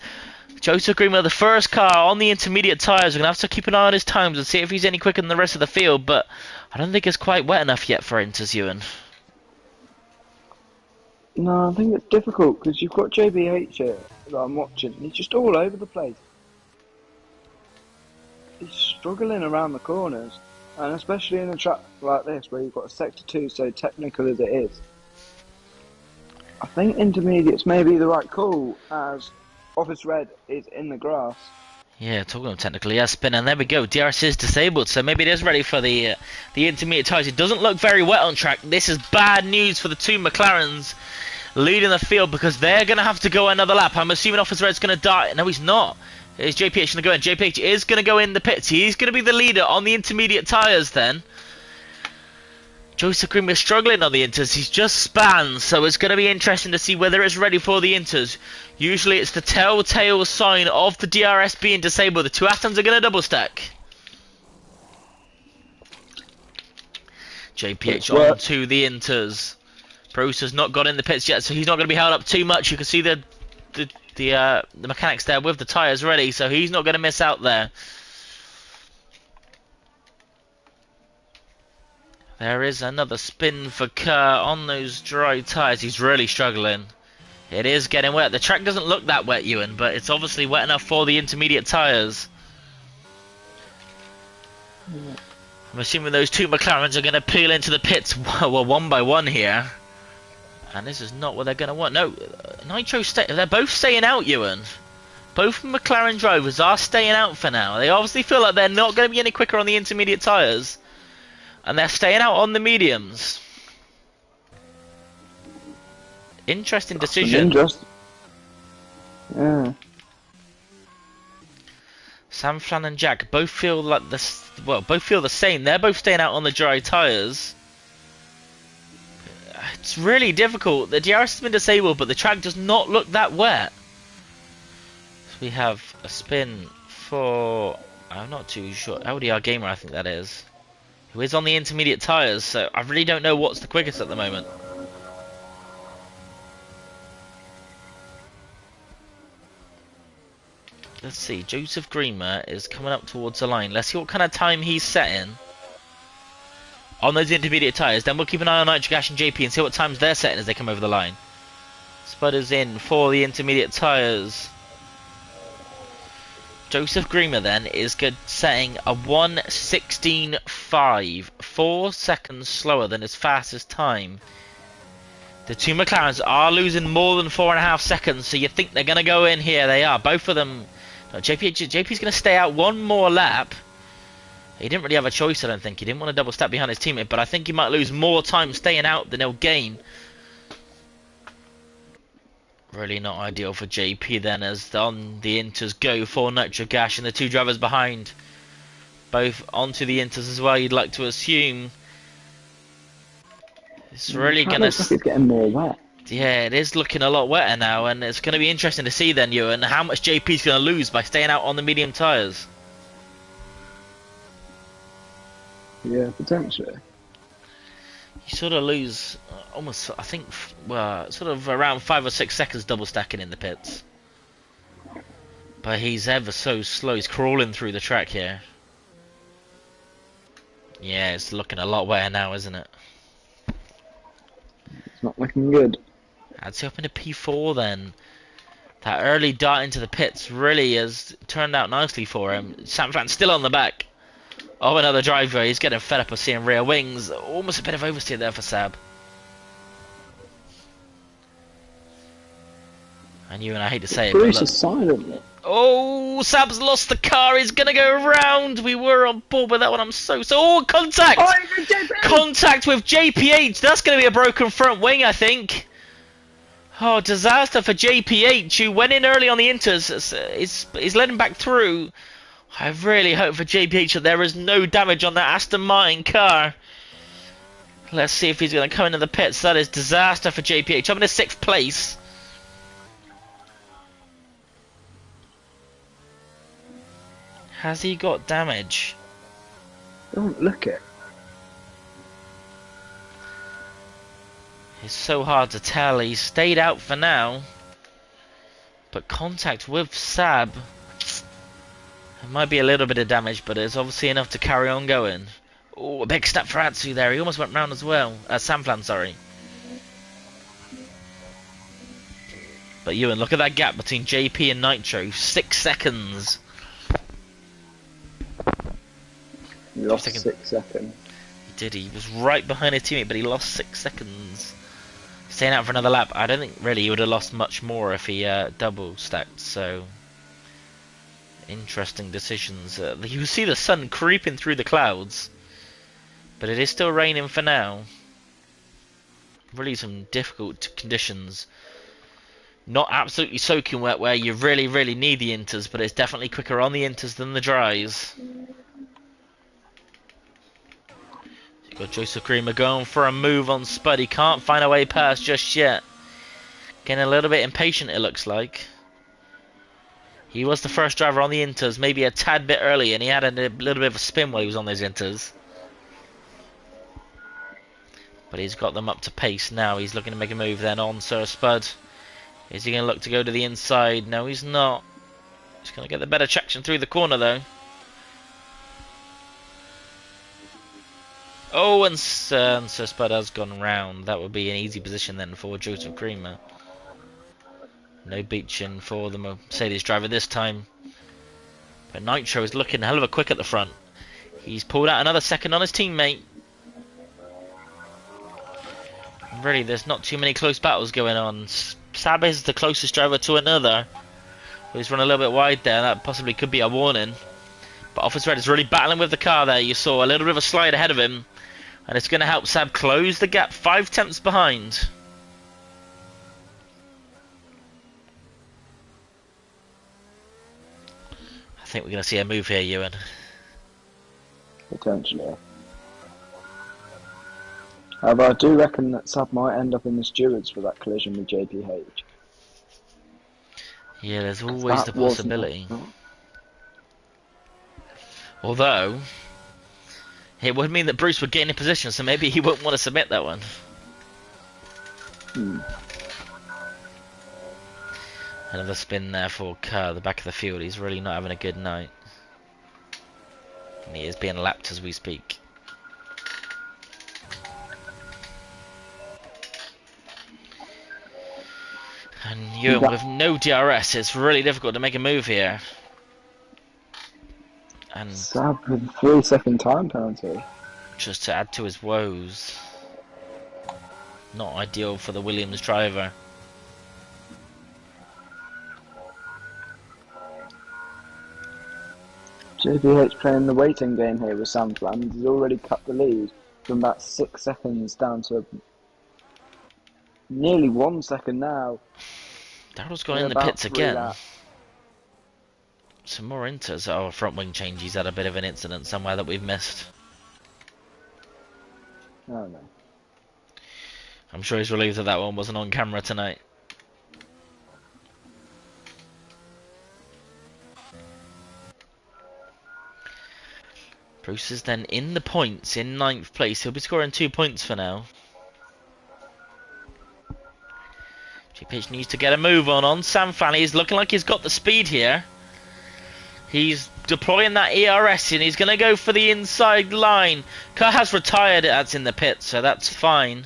Joseph Greenwell, the first car on the intermediate tyres. We're going to have to keep an eye on his times and see if he's any quicker than the rest of the field, but I don't think it's quite wet enough yet for inters, Ewan. No, I think it's difficult because you've got JBH here that I'm watching, and he's just all over the place. He's struggling around the corners, and especially in a track like this where you've got a sector 2 so technical as it is. I think intermediates may be the right call as Office Red is in the grass. Yeah, talking of technically, yeah, spin, and there we go. DRS is disabled, so maybe it is ready for the intermediate tyres. It doesn't look very wet on track. This is bad news for the two McLarens leading the field because they're going to have to go another lap. I'm assuming Office Red's going to die. No, he's not. Is JPH going to go in? JPH is going to go in the pits. He's going to be the leader on the intermediate tyres then. Joseph Grimm is struggling on the inters. He's just spanned, so it's going to be interesting to see whether it's ready for the inters. Usually it's the telltale sign of the DRS being disabled. The two atoms are going to double stack. JPH on to the inters. Bruce has not got in the pits yet, so he's not going to be held up too much. You can see the mechanics there with the tyres ready, so he's not going to miss out there. There is another spin for Kerr on those dry tyres. He's really struggling. It is getting wet. The track doesn't look that wet, Ewan, but it's obviously wet enough for the intermediate tyres. Yeah. I'm assuming those two McLarens are going to peel into the pits well, one by one here. And this is not what they're going to want. No, Nitro, they're both staying out, Ewan. Both McLaren drivers are staying out for now. They obviously feel like they're not going to be any quicker on the intermediate tyres. And they're staying out on the mediums. Interesting decision. Yeah. Sam, Flan, and Jack both feel like this. Well, both feel the same. They're both staying out on the dry tyres. It's really difficult. The DRS has been disabled, but the track does not look that wet. So we have a spin for. I'm not too sure. LDR Gamer, I think that is. Who is on the intermediate tyres, so I really don't know what's the quickest at the moment. Let's see, Joseph Greenmer is coming up towards the line. Let's see what kind of time he's setting on those intermediate tyres. Then we'll keep an eye on Nitric Ash and JP and see what times they're setting as they come over the line. Spud is in for the intermediate tyres. Joseph Greener then is good, setting a 1:16.5, 4 seconds slower than his fastest time. The two McLarens are losing more than 4.5 seconds, so you think they're going to go in here. They are. Both of them. No, JP's going to stay out one more lap. He didn't really have a choice, I don't think. He didn't want to double step behind his teammate, but I think he might lose more time staying out than he'll gain. Really not ideal for JP then, as on the inters go for Nitro Gash, and the two drivers behind both onto the inters as well, you'd like to assume. It's really going to... Looks like it's getting more wet. Yeah, it is looking a lot wetter now, and it's going to be interesting to see then, Ewan, how much JP's going to lose by staying out on the medium tyres. Yeah, potentially. You sort of lose almost, I think, well, sort of around 5 or 6 seconds double stacking in the pits. But he's ever so slow. He's crawling through the track here. Yeah, it's looking a lot wetter now, isn't it? It's not looking good. I'd say up into P4 then. That early dart into the pits really has turned out nicely for him. Sam Fan's still on the back. Oh, another driver. He's getting fed up of seeing rear wings. Almost a bit of oversteer there for Sab. And you and I hate to say it, Bruce but look. is silent. Oh, Sab's lost the car. He's going to go around. We were on board with that one. I'm so... Oh, contact! Oh, Contact with JPH. That's going to be a broken front wing, I think. Oh, disaster for JPH, who went in early on the inters. He's letting back through. I really hope for JPH that there is no damage on that Aston Martin car. Let's see if he's going to come into the pits. That is disaster for JPH. I'm in 6th place. Has he got damage? Don't look it. It's so hard to tell. He's stayed out for now. But contact with Sab. It might be a little bit of damage, but it's obviously enough to carry on going. Oh, a big step for Atsu there. He almost went round as well. Samplan, sorry. But Ewan, look at that gap between JP and Nitro. 6 seconds. He lost 6 seconds. He did. He was right behind his teammate, but he lost 6 seconds. Staying out for another lap. I don't think really he would have lost much more if he double stacked. So... interesting decisions. You see the sun creeping through the clouds, but it is still raining for now. Really some difficult conditions. Not absolutely soaking wet where you really need the inters, but it's definitely quicker on the inters than the dries. You've got Joseph Greener going for a move on Spud. He can't find a way past just yet. Getting a little bit impatient, it looks like. He was the first driver on the inters, maybe a tad bit early, and he had a little bit of a spin while he was on those inters. But he's got them up to pace now. He's looking to make a move then on Sir Spud. Is he going to look to go to the inside? No, he's not. He's going to get the better traction through the corner, though. Oh, and Sir Spud has gone round. That would be an easy position then for Joseph Greener. No beaching for the Mercedes driver this time. But Nitro is looking a hell of a quick at the front. He's pulled out another second on his teammate. Really, there's not too many close battles going on. Sab is the closest driver to another. He's run a little bit wide there. That possibly could be a warning. But Officer Red is really battling with the car there. You saw a little bit of a slide ahead of him. And it's going to help Sab close the gap 5 tenths behind. I think we're going to see a move here, Ewan. Potentially. However, I do reckon that Sab might end up in the stewards for that collision with JPH. Yeah, there's always the possibility. Although, it would mean that Bruce would get in position, so maybe he wouldn't want to submit that one. Another spin there for Kerr, the back of the field. He's really not having a good night. And he is being lapped as we speak. And Ewan, with no DRS, it's really difficult to make a move here. And Sab with a 3-second time penalty. just to add to his woes, not ideal for the Williams driver. JPH playing the waiting game here with Samflan. He's already cut the lead from about 6 seconds down to nearly 1 second now. Daryl's gone in the pits again. Some more inters. Oh, front wing change. He's had a bit of an incident somewhere that we've missed. Oh no. I'm sure he's relieved that that one wasn't on camera tonight. Bruce is then in the points in 9th place. He'll be scoring 2 points for now. GPH needs to get a move on Sam Fanny. He's looking like he's got the speed here. He's deploying that ERS and he's going to go for the inside line. Car has retired, that's in the pit, so that's fine.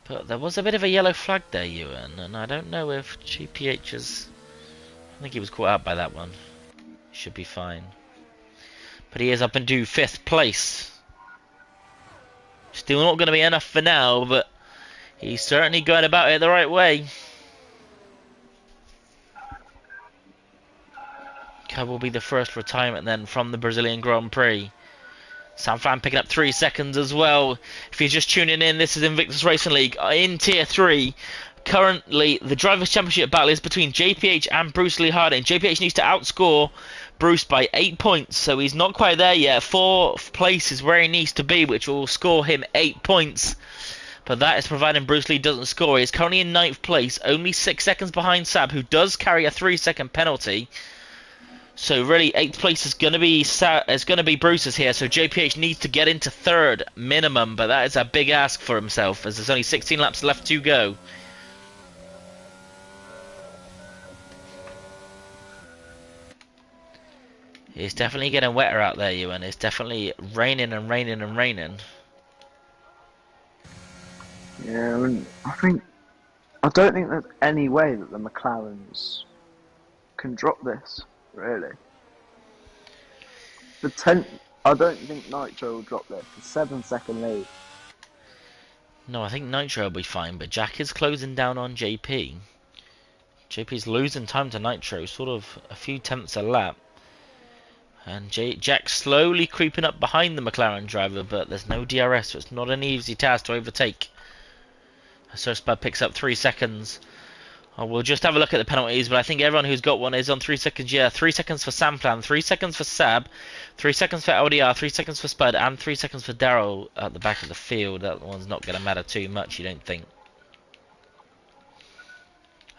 But there was a bit of a yellow flag there, Ewan, and I don't know if GPH is... I think he was caught out by that one. Should be fine. But he is up into 5th place. Still not going to be enough for now, but he's certainly going about it the right way. Car will be the first retirement then from the Brazilian Grand Prix. Samfan picking up 3 seconds as well. If you're just tuning in, this is Invictus Racing League in Tier 3. Currently, the Drivers' Championship battle is between JPH and Bruce Lee Harding. JPH needs to outscore Bruce by 8 points, so he's not quite there yet. 4th place is where he needs to be, which will score him 8 points. But that is providing Bruce Lee doesn't score. He's currently in 9th place, only 6 seconds behind Sab, who does carry a 3-second penalty. So really, 8th place is going to be Bruce's here. So JPH needs to get into 3rd minimum, but that is a big ask for himself, as there's only 16 laps left to go. It's definitely getting wetter out there, Ewan. It's definitely raining and raining and raining. Yeah, I don't think there's any way that the McLarens can drop this, really. I don't think Nitro will drop this. The 7-second lead. No, I think Nitro will be fine, but Jack is closing down on JP. JP's losing time to Nitro, sort of a few tenths a lap. And Jack's slowly creeping up behind the McLaren driver, but there's no DRS, so it's not an easy task to overtake. So Spud picks up 3 seconds. We'll just have a look at the penalties, but I think everyone who's got one is on 3 seconds. Yeah, 3 seconds for Samplan, 3 seconds for Sab, 3 seconds for LDR, 3 seconds for Spud, and 3 seconds for Daryl at the back of the field. That one's not going to matter too much, you don't think?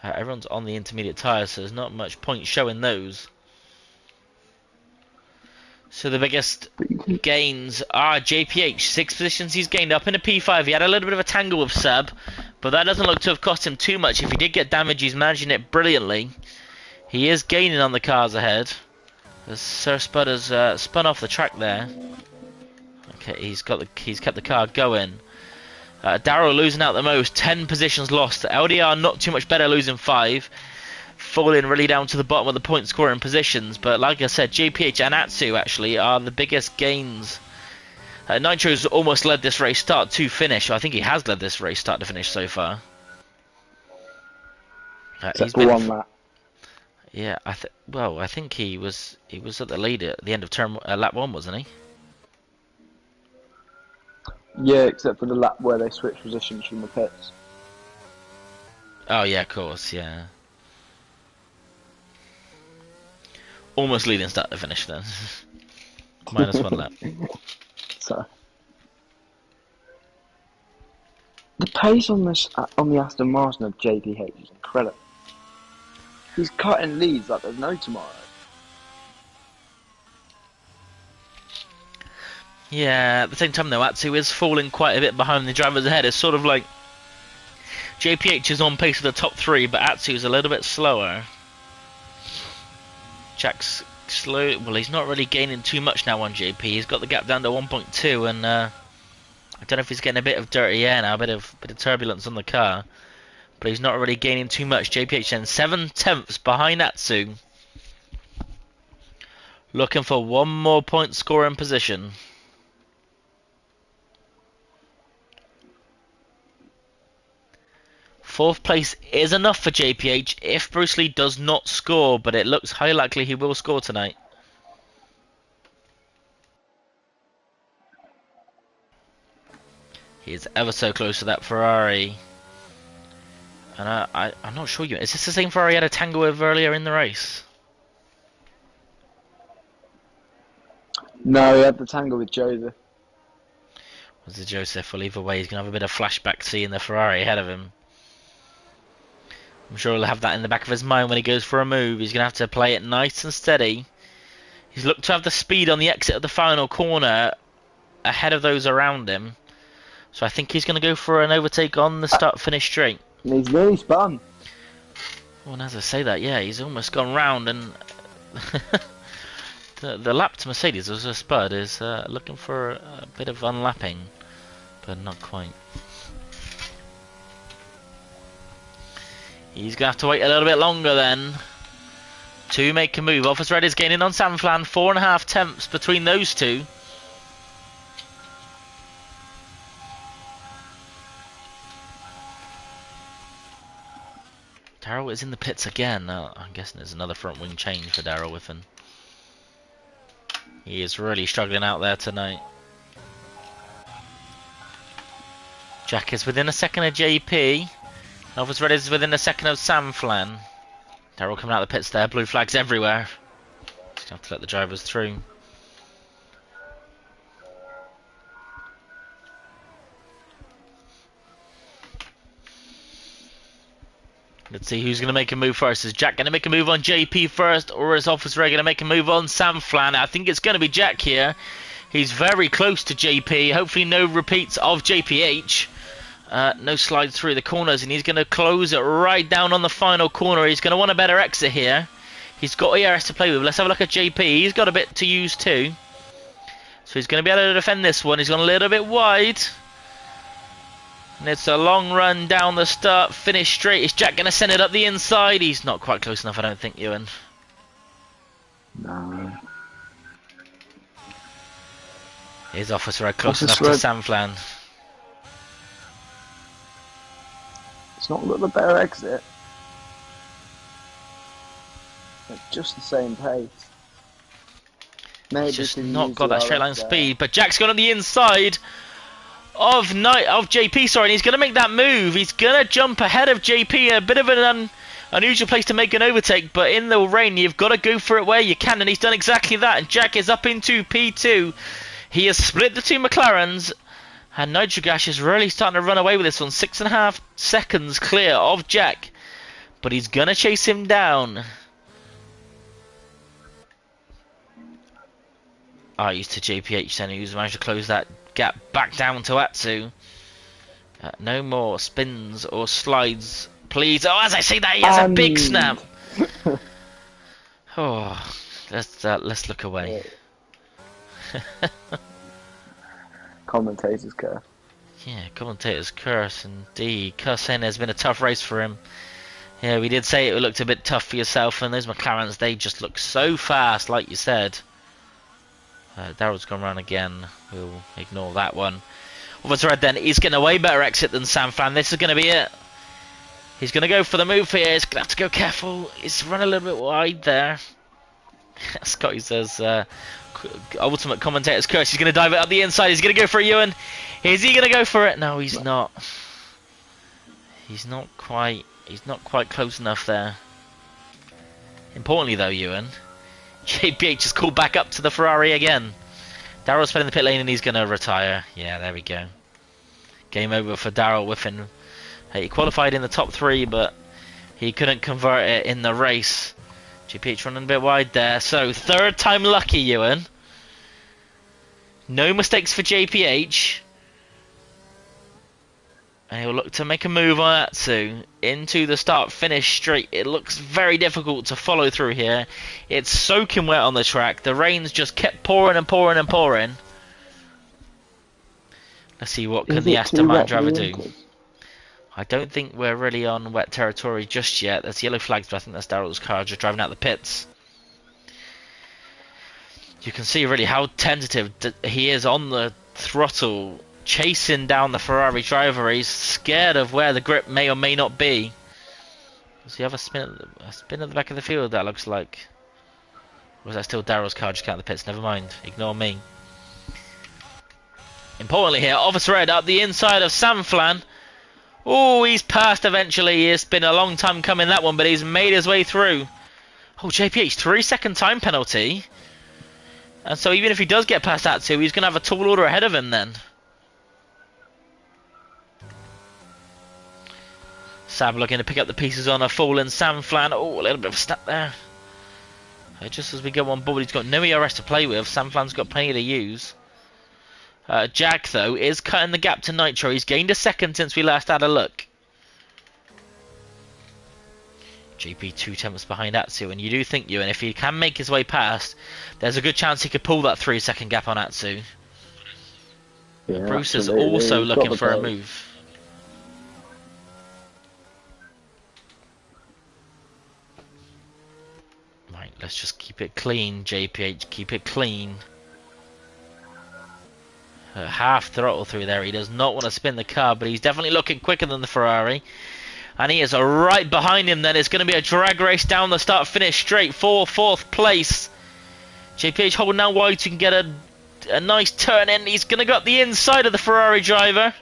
Everyone's on the intermediate tyres, so there's not much point showing those. So the biggest gains are JPH. 6 positions he's gained up in a P5. He had a little bit of a tangle with Sab, but that doesn't look to have cost him too much. If he did get damage, he's managing it brilliantly. He is gaining on the cars ahead. As Sir Spud has spun off the track there. Okay, he's kept the car going. Darryl losing out the most. 10 positions lost. LDR not too much better, losing 5. Falling really down to the bottom of the point scoring positions, but like I said, JPH and Atsu actually are the biggest gains. Nitro's almost led this race start to finish. I think he has led this race start to finish so far. He's been 1 lap. Yeah, I think he was at the lead at the end of lap 1, wasn't he? Yeah, except for the lap where they switched positions from the pits. Oh yeah, of course, yeah. Almost leading start to finish then. Minus 1 lap. So the pace on the Aston Martin of JPH is incredible. He's cutting leads like there's no tomorrow. Yeah, at the same time though, Atsu is falling quite a bit behind the drivers ahead. It's sort of like JPH is on pace with the top 3, but Atsu is a little bit slower. Jack's slow. Well, he's not really gaining too much now on JP. He's got the gap down to 1.2, and I don't know if he's getting a bit of dirty air now, a bit of turbulence on the car, but he's not really gaining too much. JPH then 7 tenths behind Atsu. Looking for one more point scoring position. Fourth place is enough for JPH if Bruce Lee does not score, but it looks highly likely he will score tonight. He is ever so close to that Ferrari. And I'm not sure. Is this the same Ferrari he had a tango with earlier in the race? No, he had the tangle with Joseph. Was it Joseph? Well, either way, he's going to have a bit of flashback seeing the Ferrari ahead of him. I'm sure he'll have that in the back of his mind when he goes for a move. He's going to have to play it nice and steady. He's looked to have the speed on the exit of the final corner ahead of those around him. So I think he's going to go for an overtake on the start-finish straight. He's nearly spun. Well, as I say that, yeah, he's almost gone round, and the lap to Mercedes was a spud. Is looking for a bit of unlapping, but not quite. He's going to have to wait a little bit longer then to make a move. Office Red is gaining on Sanflan, 4.5 tenths between those two. Darrell is in the pits again. I'm guessing there's another front wing change for Darrell Whiffen. He is really struggling out there tonight. Jack is within a second of JP. Office Red is within a second of Sanflan. Darrell coming out of the pits there. Blue flags everywhere. Just have to let the drivers through. Let's see who's going to make a move first. Is Jack going to make a move on JP first, or is Officer Ray going to make a move on Sanflan? I think it's going to be Jack here. He's very close to JP. Hopefully no repeats of JPH. No slides through the corners, and he's going to close it right down on the final corner. He's going to want a better exit here. He's got ERS to play with. Let's have a look at JP. He's got a bit to use too. So he's going to be able to defend this one. He's gone a little bit wide. And it's a long run down the start, finish straight. Is Jack going to send it up the inside? He's not quite close enough, I don't think, Ewan. No. Here's Officer Red close enough to Sanflan. It's not got the better exit. At just the same pace. Maybe He's just not got that straight line speed, but Jack's gone on the inside of JP, sorry, and he's going to make that move. He's going to jump ahead of JP, a bit of an unusual place to make an overtake, but in the rain, you've got to go for it where you can, and he's done exactly that, and Jack is up into P2. He has split the two McLarens, and Nitrogash is really starting to run away with this one. 6.5 seconds clear of Jack, but he's going to chase him down. Used to JPH then, who's managed to close that gap back down to Atsu. No more spins or slides, please. Oh, as I say that, he has a big snap. Oh, let's look away. Commentator's curse. Yeah, commentator's curse indeed. Curse saying there's been a tough race for him. Yeah, we did say it looked a bit tough for yourself, and those McLarens, they just look so fast, like you said. Darrell's gone round again. We'll ignore that one. Officer Red then, he's getting a way better exit than Sanflan. This is going to be it. He's going to go for the move here. He's going to have to go careful. He's run a little bit wide there. Scotty says, ultimate commentator's curse. He's going to dive it up the inside. He's going to go for it, Ewan. Is he going to go for it? No, he's not. He's not quite close enough there. Importantly though, Ewan, JPH has called back up to the Ferrari again. Darrell's spinning the pit lane and he's going to retire. Yeah, there we go. Game over for Darrell Whiffen. He qualified in the top 3, but he couldn't convert it in the race. JPH running a bit wide there. So, third time lucky, Ewan. No mistakes for JPH. And he'll look to make a move on Atsu into the start-finish straight. It looks very difficult to follow through here. It's soaking wet on the track. The rain's just kept pouring and pouring and pouring. Let's see what can the Aston Martin driver do. I don't think we're really on wet territory just yet. There's yellow flags, but I think that's Darrell's car just driving out the pits. You can see really how tentative he is on the throttle, chasing down the Ferrari driver. He's scared of where the grip may or may not be. Does he have a spin at the back of the field, that looks like? Or is that still Darrell's car just out of the pits? Never mind, ignore me. Importantly here, Officer Red up the inside of Sam Flan. Oh, he's passed eventually. It's been a long time coming, that one, but he's made his way through. Oh, JPH, 3-second time penalty. And so even if he does get past that two, he's going to have a tall order ahead of him then. Sab looking to pick up the pieces on a fallen Sam Flan. Oh, a little bit of a snap there. Just as we go on board, he's got no ERS to play with. Sam Flan's got plenty to use. Jack, though, is cutting the gap to Nitro. He's gained a second since we last had a look. GP 2 tenths behind Atsu, and you do think and if he can make his way past, there's a good chance he could pull that 3-second gap on Atsu. Yeah, Bruce absolutely. is also He's looking got for the a move. Right, let's just keep it clean, JPH, keep it clean. Half throttle through there. He does not want to spin the car, but he's definitely looking quicker than the Ferrari. And he is right behind him then. It's going to be a drag race down the start-finish straight for 4th place. JPH holding out wide so you can get a nice turn in. He's going to go up the inside of the Ferrari driver.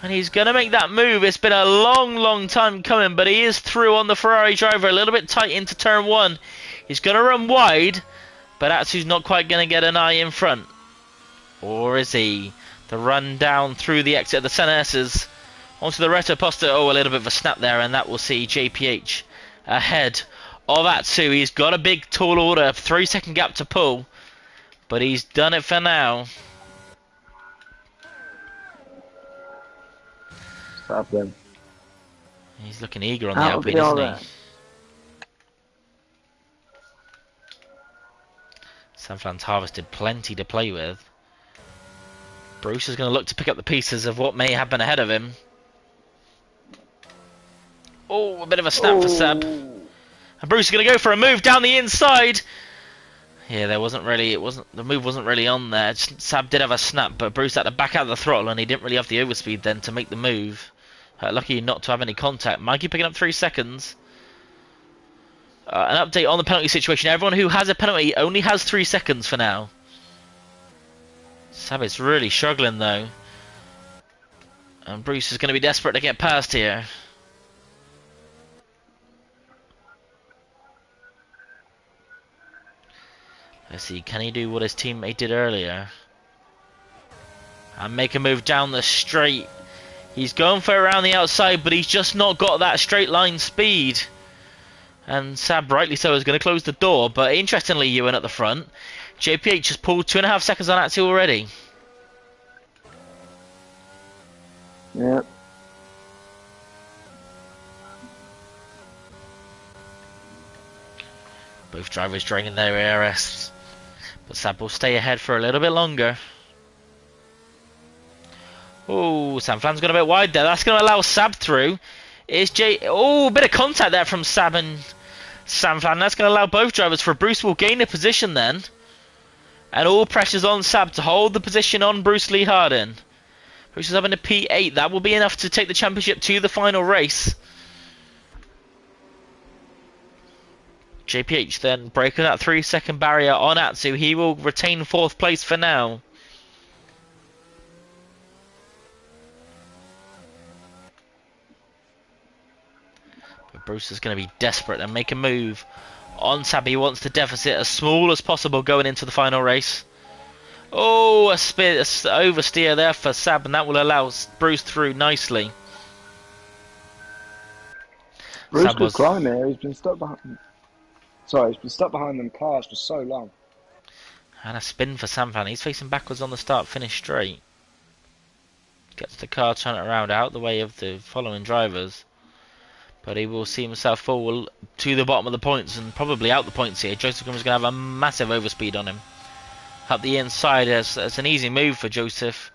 And he's going to make that move. It's been a long time coming, but he is through on the Ferrari driver. A little bit tight into turn 1. He's going to run wide, but Atsu's not quite going to get an eye in front. Or is he? The run down through the exit of the Sen S's onto the Reto Posta. Oh, a little bit of a snap there, and that will see JPH ahead of Atsu. He's got a big tall order, 3-second gap to pull, but he's done it for now. Stop them. He's looking eager on the Alpine, isn't he? Sanflan's harvested plenty to play with. Bruce is going to look to pick up the pieces of what may happen ahead of him. Oh, a bit of a snap for Seb. And Bruce is going to go for a move down the inside. Yeah, the move wasn't really on there. Sab did have a snap, but Bruce had to back out of the throttle, and he didn't really have the overspeed then to make the move. Lucky not to have any contact. Mikey picking up 3 seconds. An update on the penalty situation. Everyone who has a penalty only has 3 seconds for now. Sab is really struggling though. And Bruce is going to be desperate to get past here. Let's see, can he do what his teammate did earlier? And make a move down the straight. He's going for around the outside, but he's just not got that straight line speed. And Sab, rightly so, is going to close the door. But interestingly, Ewan at the front. JPH has pulled 2.5 seconds on Atsu already. Yeah. Both drivers draining their ARS. But Sab will stay ahead for a little bit longer. Oh, Sanflan's gone a bit wide there. That's going to allow Sab through. Oh, a bit of contact there from Sab and Sanflan. That's going to allow both drivers for Bruce will gain a position then. And all pressure's on Sab to hold the position on Bruce Lee Hardin. Bruce is having a P8. That will be enough to take the championship to the final race. JPH then breaking that 3-second barrier on Atsu. He will retain 4th place for now. But Bruce is going to be desperate and make a move on Sab. He wants the deficit as small as possible going into the final race. Oh, a oversteer there for Sab, and that will allow Bruce through nicely. Bruce could climb here. He's been stuck behind. Sorry, he's been stuck behind them cars for so long. And a spin for Sanflan. He's facing backwards on the start, finish straight. Gets the car, turn it around out the way of the following drivers. But he will see himself fall to the bottom of the points and probably out the points here. Joseph Grimmer's going to have a massive overspeed on him. Up the inside, it's an easy move for Joseph.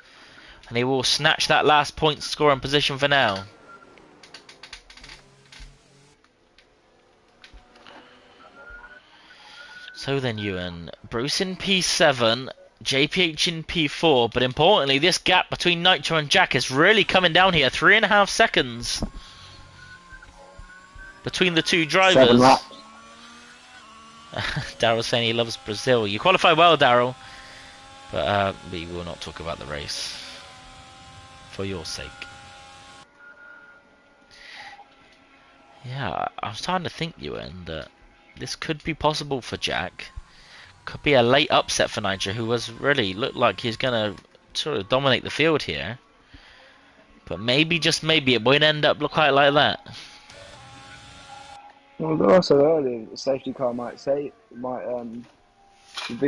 And he will snatch that last point scoring position for now. So then Ewan, Bruce in P7, JPH in P4, but importantly this gap between Nitro and Jack is really coming down here. 3.5 seconds between the two drivers. 7 laps. Daryl's saying he loves Brazil. You qualify well, Daryl, but we will not talk about the race for your sake. Yeah, I was starting to think, Ewan, that this could be possible for Jack. Could be a late upset for Nitro, who was really looked like he's going to sort of dominate the field here. But maybe, just maybe, it won't end up quite like that. Well, also earlier, the safety car might be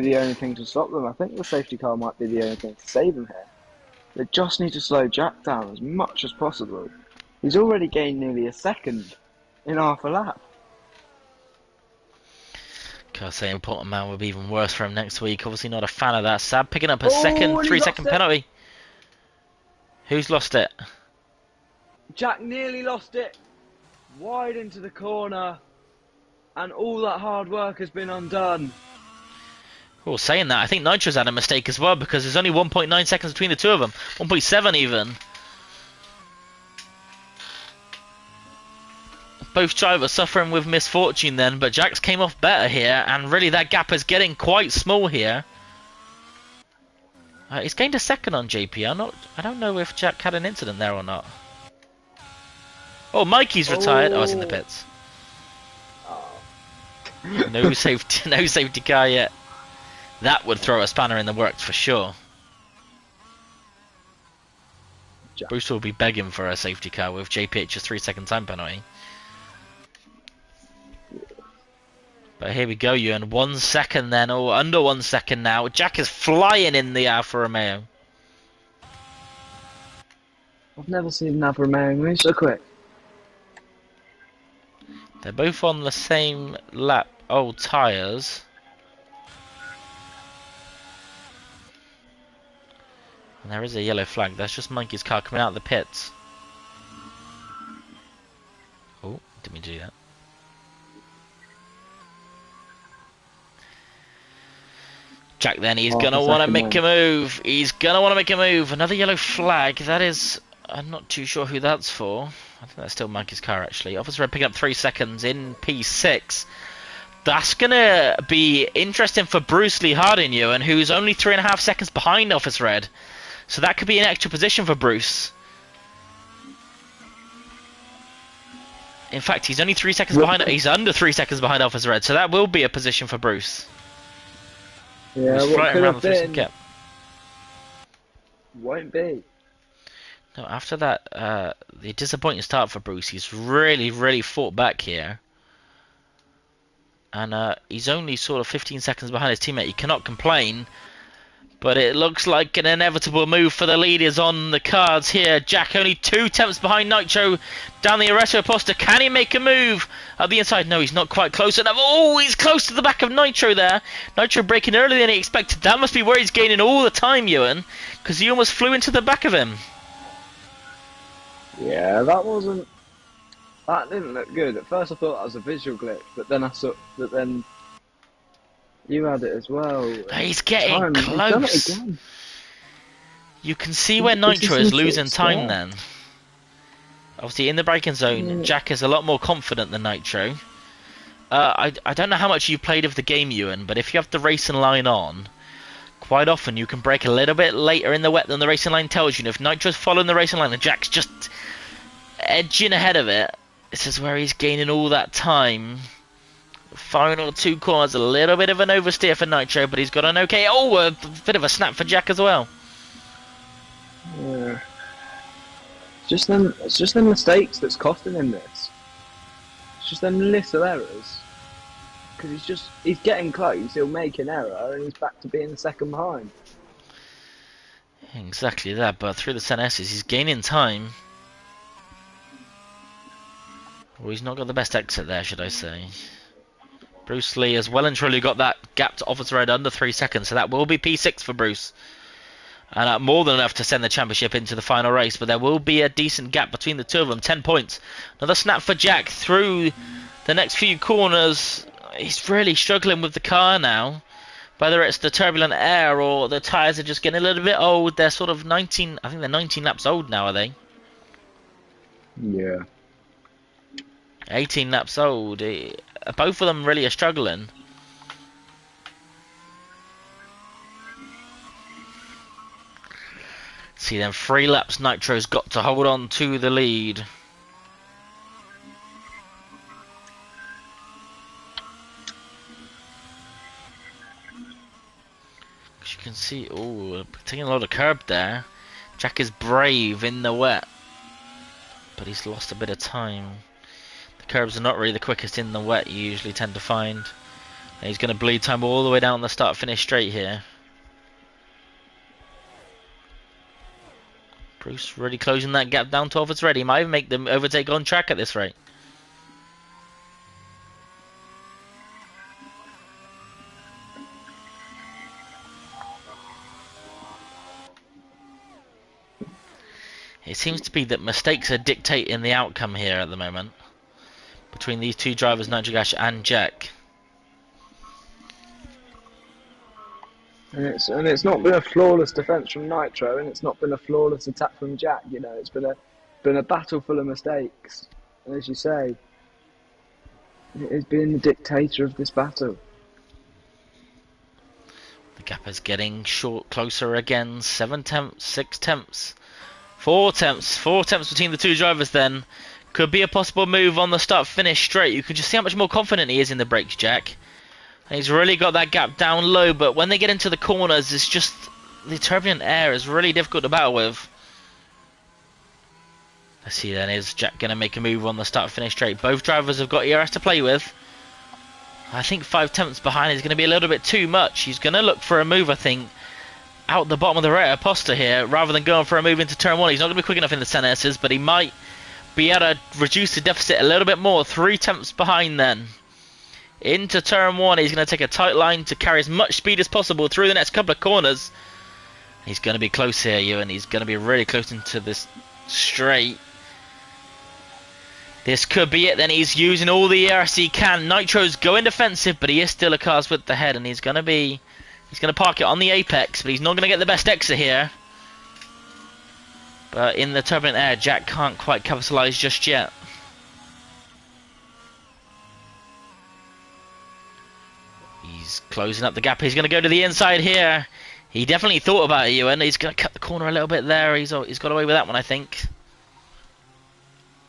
the only thing to stop them. I think the safety car might be the only thing to save them here. They just need to slow Jack down as much as possible. He's already gained nearly a second in half a lap. Can't say important man would be even worse for him next week. Obviously not a fan of that. Sab picking up a second, 3-second penalty. Who's lost it? Jack nearly lost it. Wide into the corner. And all that hard work has been undone. Oh, saying that, I think Nitro's had a mistake as well, because there's only 1.9 seconds between the two of them. 1.7 even. Both drivers suffering with misfortune then, but Jack's came off better here, and really that gap is getting quite small here. He's gained a second on JP. I don't know if Jack had an incident there or not. Oh, Mikey's retired. Oh, it's in the pits. No safety car yet. That would throw a spanner in the works for sure. Bruce will be begging for a safety car with JPH's 3-second time penalty. But here we go, Ewan. 1 second then, or under 1 second now. Jack is flying in the Alfa Romeo. I've never seen an Alfa Romeo move so quick. They're both on the same lap, old tyres. And there is a yellow flag. That's just Monkey's car coming out of the pits. Oh, didn't mean to do that. Jack then, he's going to want to make a move. He's going to want to make a move. Another yellow flag. That is, I'm not too sure who that's for. I think that's still Monkey's car actually. Officer Red picking up 3 seconds in P6. That's going to be interesting for Bruce Lee Harding, Ewan, who's only 3.5 seconds behind Officer Red. So that could be an extra position for Bruce. In fact, he's only 3 seconds behind. He's under 3 seconds behind Officer Red. So that will be a position for Bruce. Yeah, what could have been. Won't be. No, after that, the disappointing start for Bruce, he's really fought back here. And he's only sort of 15 seconds behind his teammate. He cannot complain. But it looks like an inevitable move for the leaders on the cards here. Jack only 2 tenths behind Nitro down the Arresto Posta. Can he make a move at the inside? No, he's not quite close enough. Oh, he's close to the back of Nitro there. Nitro braking earlier than he expected. That must be where he's gaining all the time, Ewan, because he almost flew into the back of him. Yeah, that didn't look good. At first I thought that was a visual glitch, but then I saw that then you had it as well. He's getting close. He's done it again. You can see where Nitro is losing time then. Obviously in the braking zone, Jack is a lot more confident than Nitro. I don't know how much you played of the game, Ewan, but if you have the racing line on, quite often you can brake a little bit later in the wet than the racing line tells you. And if Nitro's following the racing line and Jack's just edging ahead of it, this is where he's gaining all that time. Final 2 corners, a little bit of an oversteer for Nitro, but he's got an okay. Oh, a bit of a snap for Jack as well. Yeah. It's just them mistakes that's costing him this. It's just them little errors. Because he's getting close, he'll make an error, and he's back to being the second behind. Exactly that, but through the S's, he's gaining time. Well, he's not got the best exit there, should I say. Bruce Lee has well and truly got that gap to Officer Red under 3 seconds, so that will be P6 for Bruce. And more than enough to send the championship into the final race, but there will be a decent gap between the two of them, 10 points. Another snap for Jack through the next few corners. he's really struggling with the car now. Whether it's the turbulent air or the tyres are just getting a little bit old. They're sort of 19, I think they're 19 laps old now, are they? Yeah. 18 laps old. Both of them really are struggling. See then, 3 laps Nitro's got to hold on to the lead. As you can see, oh, taking a lot of curb there. Jack is brave in the wet, but he's lost a bit of time. The curbs are not really the quickest in the wet, you usually tend to find. And he's going to bleed time all the way down the start-finish straight here. Bruce really closing that gap down 12 it's ready. He might even make them overtake on track at this rate. It seems to be that mistakes are dictating the outcome here at the moment between these two drivers, Nitrogash and Jack. And it's not been a flawless defence from Nitro, and it's not been a flawless attack from Jack. You know, it's been a battle full of mistakes. And as you say, it has been the dictator of this battle. The gap is getting closer again. 7 tenths, 6 tenths, 4 tenths. 4 tenths between the two drivers then. Could be a possible move on the start-finish straight. You can just see how much more confident he is in the brakes, Jack. And he's really got that gap down low, but when they get into the corners, it's just the turbulent air is really difficult to battle with. Let's see then, is Jack going to make a move on the start-finish straight? Both drivers have got ERS to play with. I think 5 tenths behind is going to be a little bit too much. He's going to look for a move, I think, out the bottom of the rear poster here, rather than going for a move into turn 1. He's not going to be quick enough in the 10Ss, but he might be able to reduce the deficit a little bit more. 3 tenths behind then. Into turn 1, he's going to take a tight line to carry as much speed as possible through the next couple of corners. He's going to be close here, Ewan. He's going to be really close into this straight. This could be it then. He's using all the ERS he can. Nitro's going defensive, but he is still a car's width ahead, and he's going to park it on the apex, but he's not going to get the best exit here. But in the turbulent air, Jack can't quite capitalise just yet. He's closing up the gap. He's going to go to the inside here. He definitely thought about it, Ewan. He's going to cut the corner a little bit there. He's got away with that one, I think.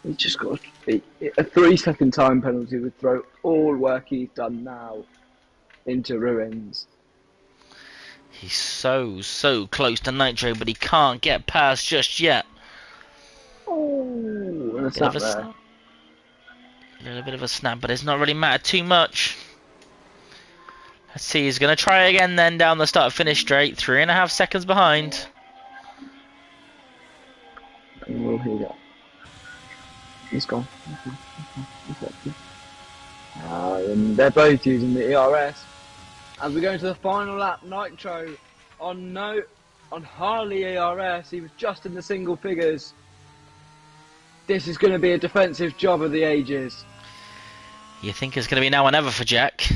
He's just got a 3-second time penalty would throw all work he's done now into ruins. He's so close to Nitro, but he can't get past just yet. Oh, and a snap there. A little bit of a snap, but it's not really mattered too much. Let's see, he's going to try again then down the start-finish straight. 3.5 seconds behind. And we'll hear that. He's gone. And they're both using the ERS. As we go into the final lap, Nitro on hardly ERS. He was just in the single figures. This is going to be a defensive job of the ages. You think it's going to be now or never for Jack?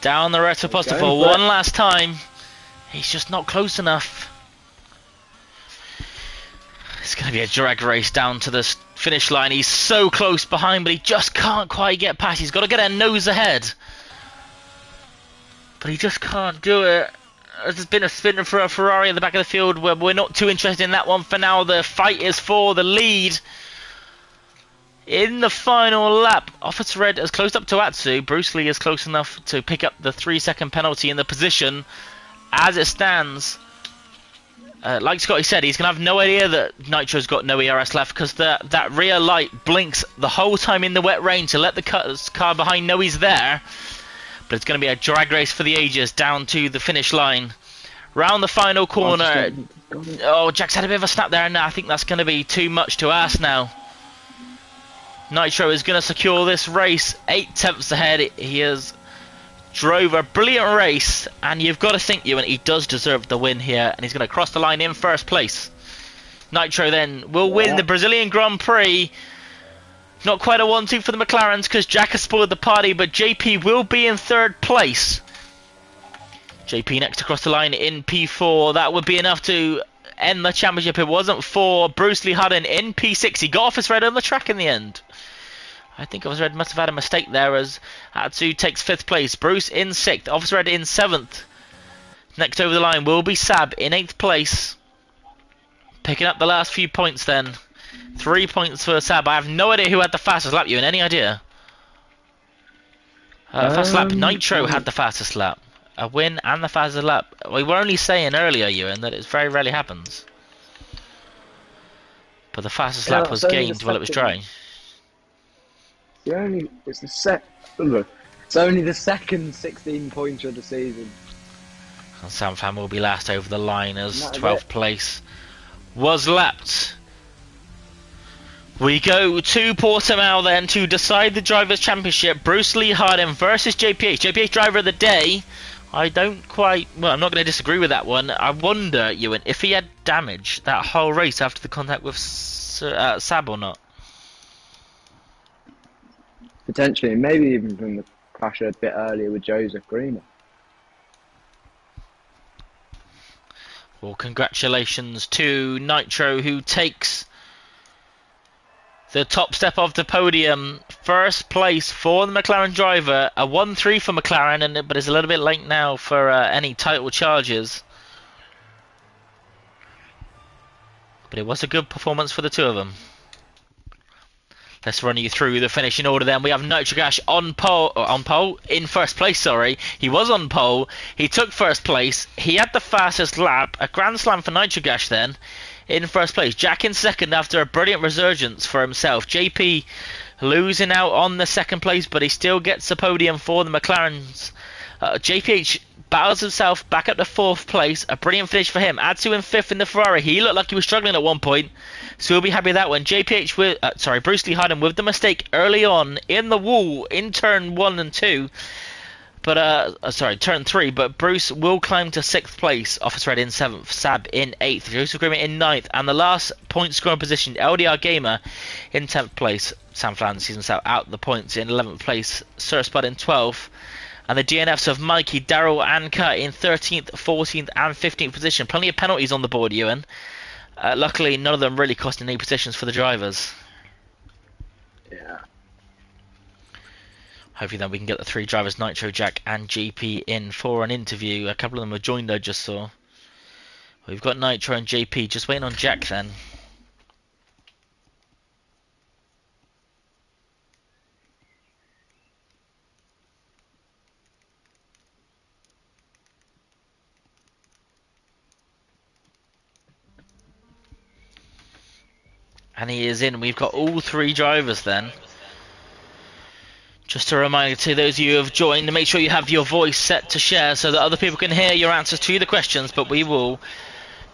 Down the retro poster for one last time. He's just not close enough. It's going to be a drag race down to the finish line. He's so close behind, but he just can't quite get past. He's got to get a nose ahead. But he just can't do it. There's been a spin for a Ferrari at the back of the field. We're not too interested in that one for now. The fight is for the lead. In the final lap, Officer Red has closed up to Atsu. Bruce Lee is close enough to pick up the 3-second penalty in the position. As it stands, like Scotty said, he's going to have no idea that Nitro's got no ERS left, because that rear light blinks the whole time in the wet rain to let the car behind know he's there. But it's going to be a drag race for the ages down to the finish line. Round the final corner. Oh, Jack's had a bit of a snap there, and I think that's going to be too much to ask now. Nitro is going to secure this race 8 tenths ahead. He has drove a brilliant race, and you've got to think, Ewan, he does deserve the win here, and he's going to cross the line in first place. Nitro then will win the Brazilian Grand Prix. Not quite a 1-2 for the McLarens because Jack has spoiled the party, but JP will be in 3rd place. JP next across the line in P4. That would be enough to end the championship. It wasn't for Bruce Lee Hudden in P6. He got off his red on the track in the end. I think Officer Red must have had a mistake there as Atsu takes 5th place. Bruce in 6th. Officer Red in 7th. Next over the line will be Sab in 8th place. Picking up the last few points then. 3 points for Sab. I have no idea who had the fastest lap. You any idea? Fast lap. Nitro had the fastest lap. A win and the fastest lap. We were only saying earlier, Ewan, that it very rarely happens. But the fastest lap was gained while it was dry. It's only the second 16-pointer of the season. And Sam Fan will be last over the line as 12th place was lapped. We go to Portimao then to decide the Drivers' Championship. Bruce Lee Hardin versus JPH. JPH Driver of the Day. I don't quite... Well, I'm not going to disagree with that one. I wonder, Ewan, if he had damage that whole race after the contact with Sab or not. Potentially, maybe even from the crash a bit earlier with Joseph Greener. Well, congratulations to Nitro, who takes the top step of the podium. 1st place for the McLaren driver. A 1-3 for McLaren, but it's a little bit late now for any title charges. But it was a good performance for the two of them. Let's run you through the finishing order then. We have Nitrogash in 1st place, sorry. He was on pole. He took 1st place. He had the fastest lap. A grand slam for Nitrogash then in 1st place. Jack in 2nd after a brilliant resurgence for himself. JP losing out on the 2nd place, but he still gets the podium for the McLarens. JPH battles himself back up to 4th place. A brilliant finish for him. Atsu in 5th in the Ferrari. He looked like he was struggling at one point, so we'll be happy with that one. JPH with Bruce Lee Hardin with the mistake early on in the wall in turn 1 and 2. But turn 3. But Bruce will climb to 6th place. Officer Red in 7th. Sab in 8th. Joseph Grimmett in 9th. And the last point scoring position, LDR Gamer in 10th place. Sam Flan sees himself out the points in 11th place. Sir Spud in 12th. And the DNFs of Mikey, Daryl and Kurt in 13th, 14th and 15th position. Plenty of penalties on the board, Ewan. Luckily, none of them really costing any positions for the drivers. Yeah. Hopefully then we can get the 3 drivers, Nitro, Jack and JP, in for an interview. A couple of them have joined, I just saw. We've got Nitro and JP. Just waiting on Jack then. And he is in. We've got all 3 drivers then. Just a reminder to those of you who have joined, make sure you have your voice set to share so that other people can hear your answers to the questions. But we will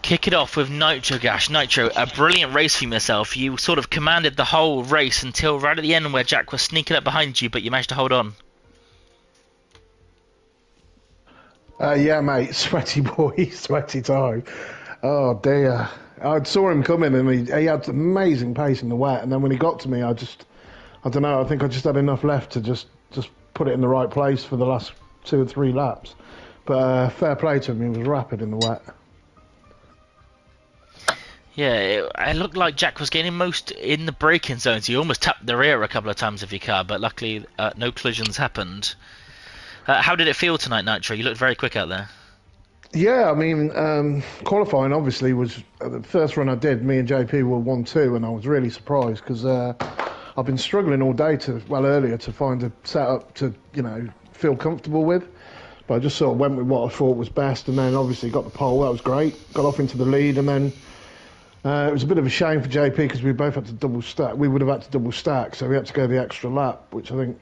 kick it off with Nitro Gash. Nitro, a brilliant race for yourself. You sort of commanded the whole race until right at the end where Jack was sneaking up behind you, but you managed to hold on. Yeah, mate. Sweaty boy. Sweaty time. Oh, dear. I saw him coming and he had amazing pace in the wet, and then when he got to me, I don't know, I think I just had enough left to just put it in the right place for the last 2 or 3 laps. But fair play to him, he was rapid in the wet. Yeah, it looked like Jack was getting most in the braking zones. He almost tapped the rear a couple of times of your car, but luckily no collisions happened. How did it feel tonight, Nitro? You looked very quick out there. Yeah, I mean, qualifying obviously was the first run I did. Me and JP were 1-2, and I was really surprised because I've been struggling all day earlier to find a setup to feel comfortable with. But I just sort of went with what I thought was best, and then obviously got the pole. That was great. Got off into the lead, and then it was a bit of a shame for JP because we both had to double stack. We would have had to double stack, so we had to go the extra lap, which I think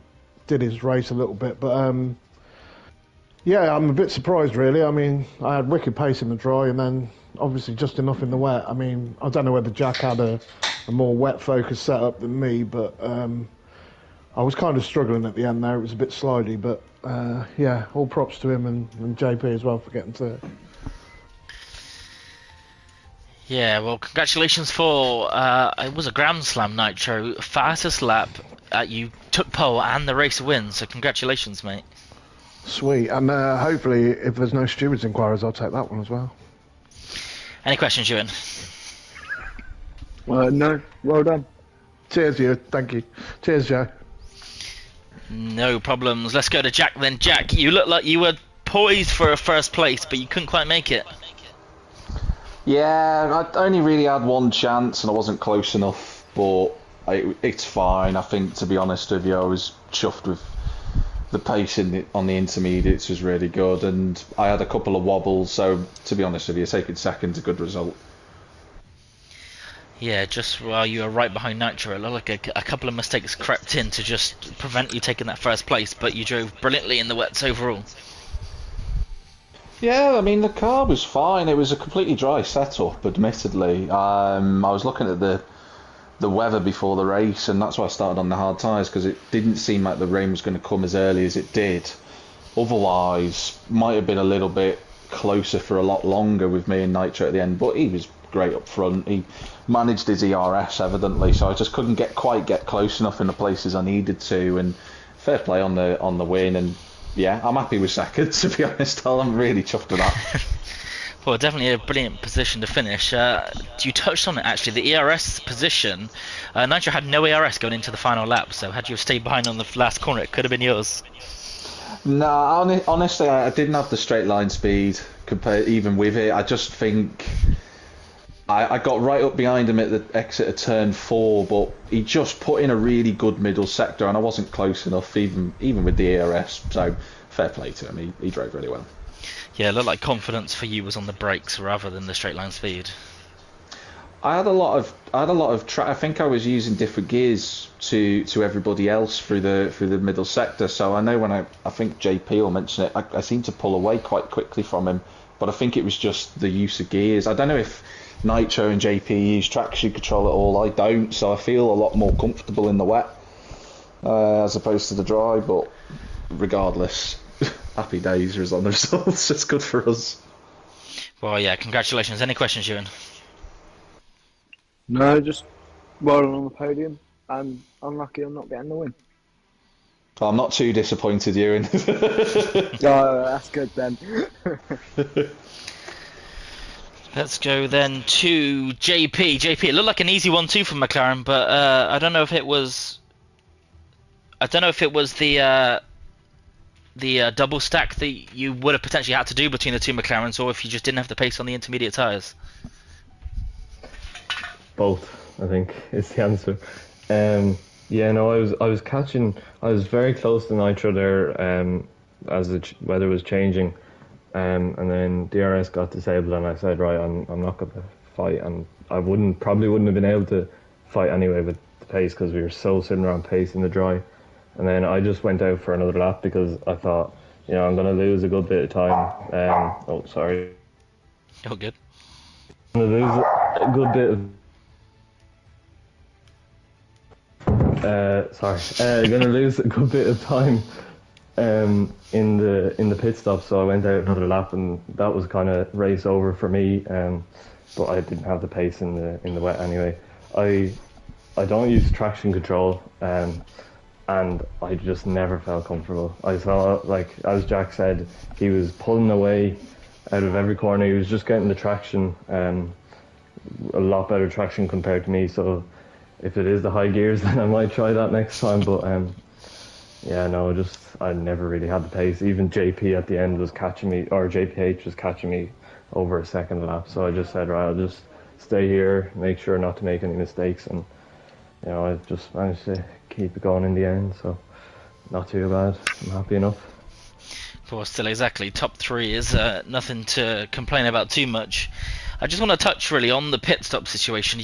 did his race a little bit. But yeah, I'm a bit surprised, really. I mean, I had wicked pace in the dry and then obviously just enough in the wet. I mean, I don't know whether Jack had a more wet-focused setup than me, but I was kind of struggling at the end there. It was a bit slidey, but yeah, all props to him and JP as well for getting to it. Yeah, well, congratulations for it was a Grand Slam Nitro fastest lap. You took pole and the race win, so congratulations, mate. Sweet, and hopefully, if there's no stewards inquiries, I'll take that one as well. Any questions, Ewan? No, well done. Cheers, you. Thank you. Cheers, Joe. No problems. Let's go to Jack then. Jack, you look like you were poised for a first place, but you couldn't quite make it. Yeah, I only really had one chance and I wasn't close enough, but it's fine. I think, to be honest with you, I was chuffed with the pace on the intermediates was really good, and I had a couple of wobbles, so to be honest with you, taking second's a good result. Yeah, just while you were right behind Nitro, it looked like a couple of mistakes crept in to just prevent you taking that first place, but you drove brilliantly in the wets overall. Yeah, I mean, the car was fine. It was a completely dry setup, admittedly. I was looking at the weather before the race, and that's why I started on the hard tyres, because it didn't seem like the rain was going to come as early as it did. Otherwise, might have been a little bit closer for a lot longer with me and Nitro at the end, but he was great up front. He managed his ERS, evidently, so I just couldn't quite get close enough in the places I needed to, and fair play on the win, and yeah, I'm happy with second, to be honest. I'm really chuffed with that. Well, definitely a brilliant position to finish. You touched on it, actually, the ERS position. Nitro had no ERS going into the final lap, so had you stayed behind on the last corner, it could have been yours. No, honestly, I didn't have the straight line speed, even with it. I just think I got right up behind him at the exit of turn 4, but he just put in a really good middle sector, and I wasn't close enough, even with the ERS. So fair play to him. He drove really well. Yeah, it looked like confidence for you was on the brakes rather than the straight line speed. I had a lot of I think I was using different gears to everybody else through the middle sector. So I know when I think JP will mention it, I seemed to pull away quite quickly from him, but I think it was just the use of gears. I don't know if Nitro and JP use traction control at all. I don't, so I feel a lot more comfortable in the wet as opposed to the dry. But regardless, happy days on the results. It's good for us. Well, yeah, congratulations. Any questions, Ewan? No, just well done on the podium. I'm unlucky on not getting the win. I'm not too disappointed, Ewan. Oh, that's good then. Let's go then to JP. JP, it looked like an easy 1-2 for McLaren, but I don't know if it was the double stack that you would have potentially had to do between the two McLarens, or if you just didn't have the pace on the intermediate tyres. Both, I think, is the answer. Yeah, no, I was very close to Nitro there as the weather was changing, and then DRS got disabled, and I said, right, I'm not going to fight, and I probably wouldn't have been able to fight anyway with the pace, because we were so sitting around pace in the dry. And then I just went out for another lap because I thought, I'm going to lose a good bit of time. Oh, sorry. Oh, good. I'm going to lose a good bit of going to lose a good bit of time in the pit stop, so I went out another lap, and that was kind of race over for me. But I didn't have the pace in the wet anyway. I don't use traction control, and I just never felt comfortable. I saw, like as Jack said, he was pulling away out of every corner. He was just getting the traction, a lot better traction compared to me. So if it is the high gears, then I might try that next time. But yeah, no, I never really had the pace. Even JP at the end was catching me, or JPH was catching me over a second lap. So I just said, right, I'll just stay here, make sure not to make any mistakes, and I just managed to keep it going in the end. So not too bad. I'm happy enough. Well, still exactly. Top 3 is nothing to complain about too much. I just want to touch really on the pit stop situation.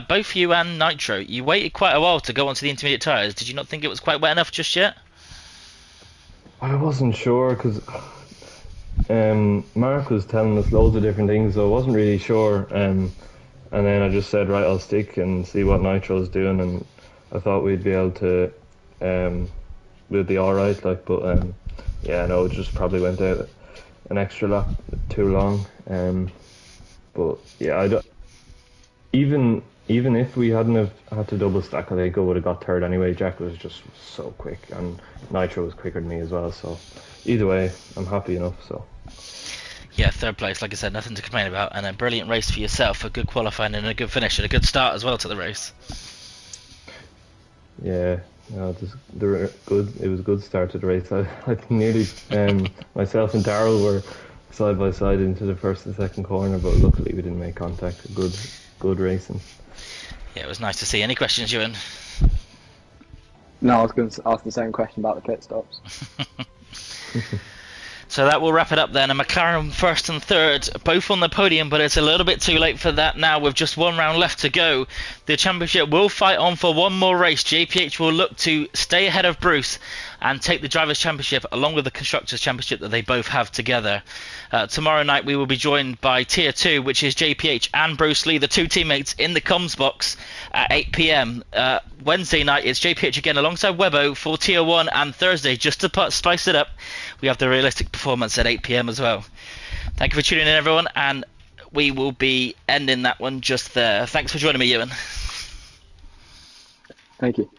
Both you and Nitro, you waited quite a while to go onto the intermediate tyres. Did you not think it was quite wet enough just yet? I wasn't sure because Mark was telling us loads of different things, so I wasn't really sure. And then I just said, right, I'll stick and see what Nitro's doing, and I thought we'd be able to, we'd be alright, but yeah, no, it just probably went out an extra lap too long. But yeah, even if we hadn't have had to double stack, I think I would have got third anyway. Jack was just so quick, and Nitro was quicker than me as well. So either way, I'm happy enough. So. Yeah, third place, like I said, nothing to complain about, and a brilliant race for yourself, a good qualifying and a good finish, and a good start as well to the race. Yeah, no, it was a good start to the race. I think nearly myself and Daryl were side by side into the first and second corner, but luckily we didn't make contact. Good racing. Yeah, it was nice to see. Any questions, Ewan? No, I was going to ask the same question about the pit stops. So that will wrap it up then. A McLaren first and third, both on the podium, but it's a little bit too late for that now with just one round left to go. The championship will fight on for one more race. JPH will look to stay ahead of Bruce and take the Drivers' Championship along with the Constructors' Championship that they both have together. Tomorrow night we will be joined by Tier 2, which is JPH and Bruce Lee, the two teammates in the comms box at 8 PM. Wednesday night it's JPH again alongside Webbo for Tier 1, and Thursday, just to spice it up, we have the Realistic Performance at 8 PM as well. Thank you for tuning in, everyone, and we will be ending that one just there. Thanks for joining me, Ewan. Thank you.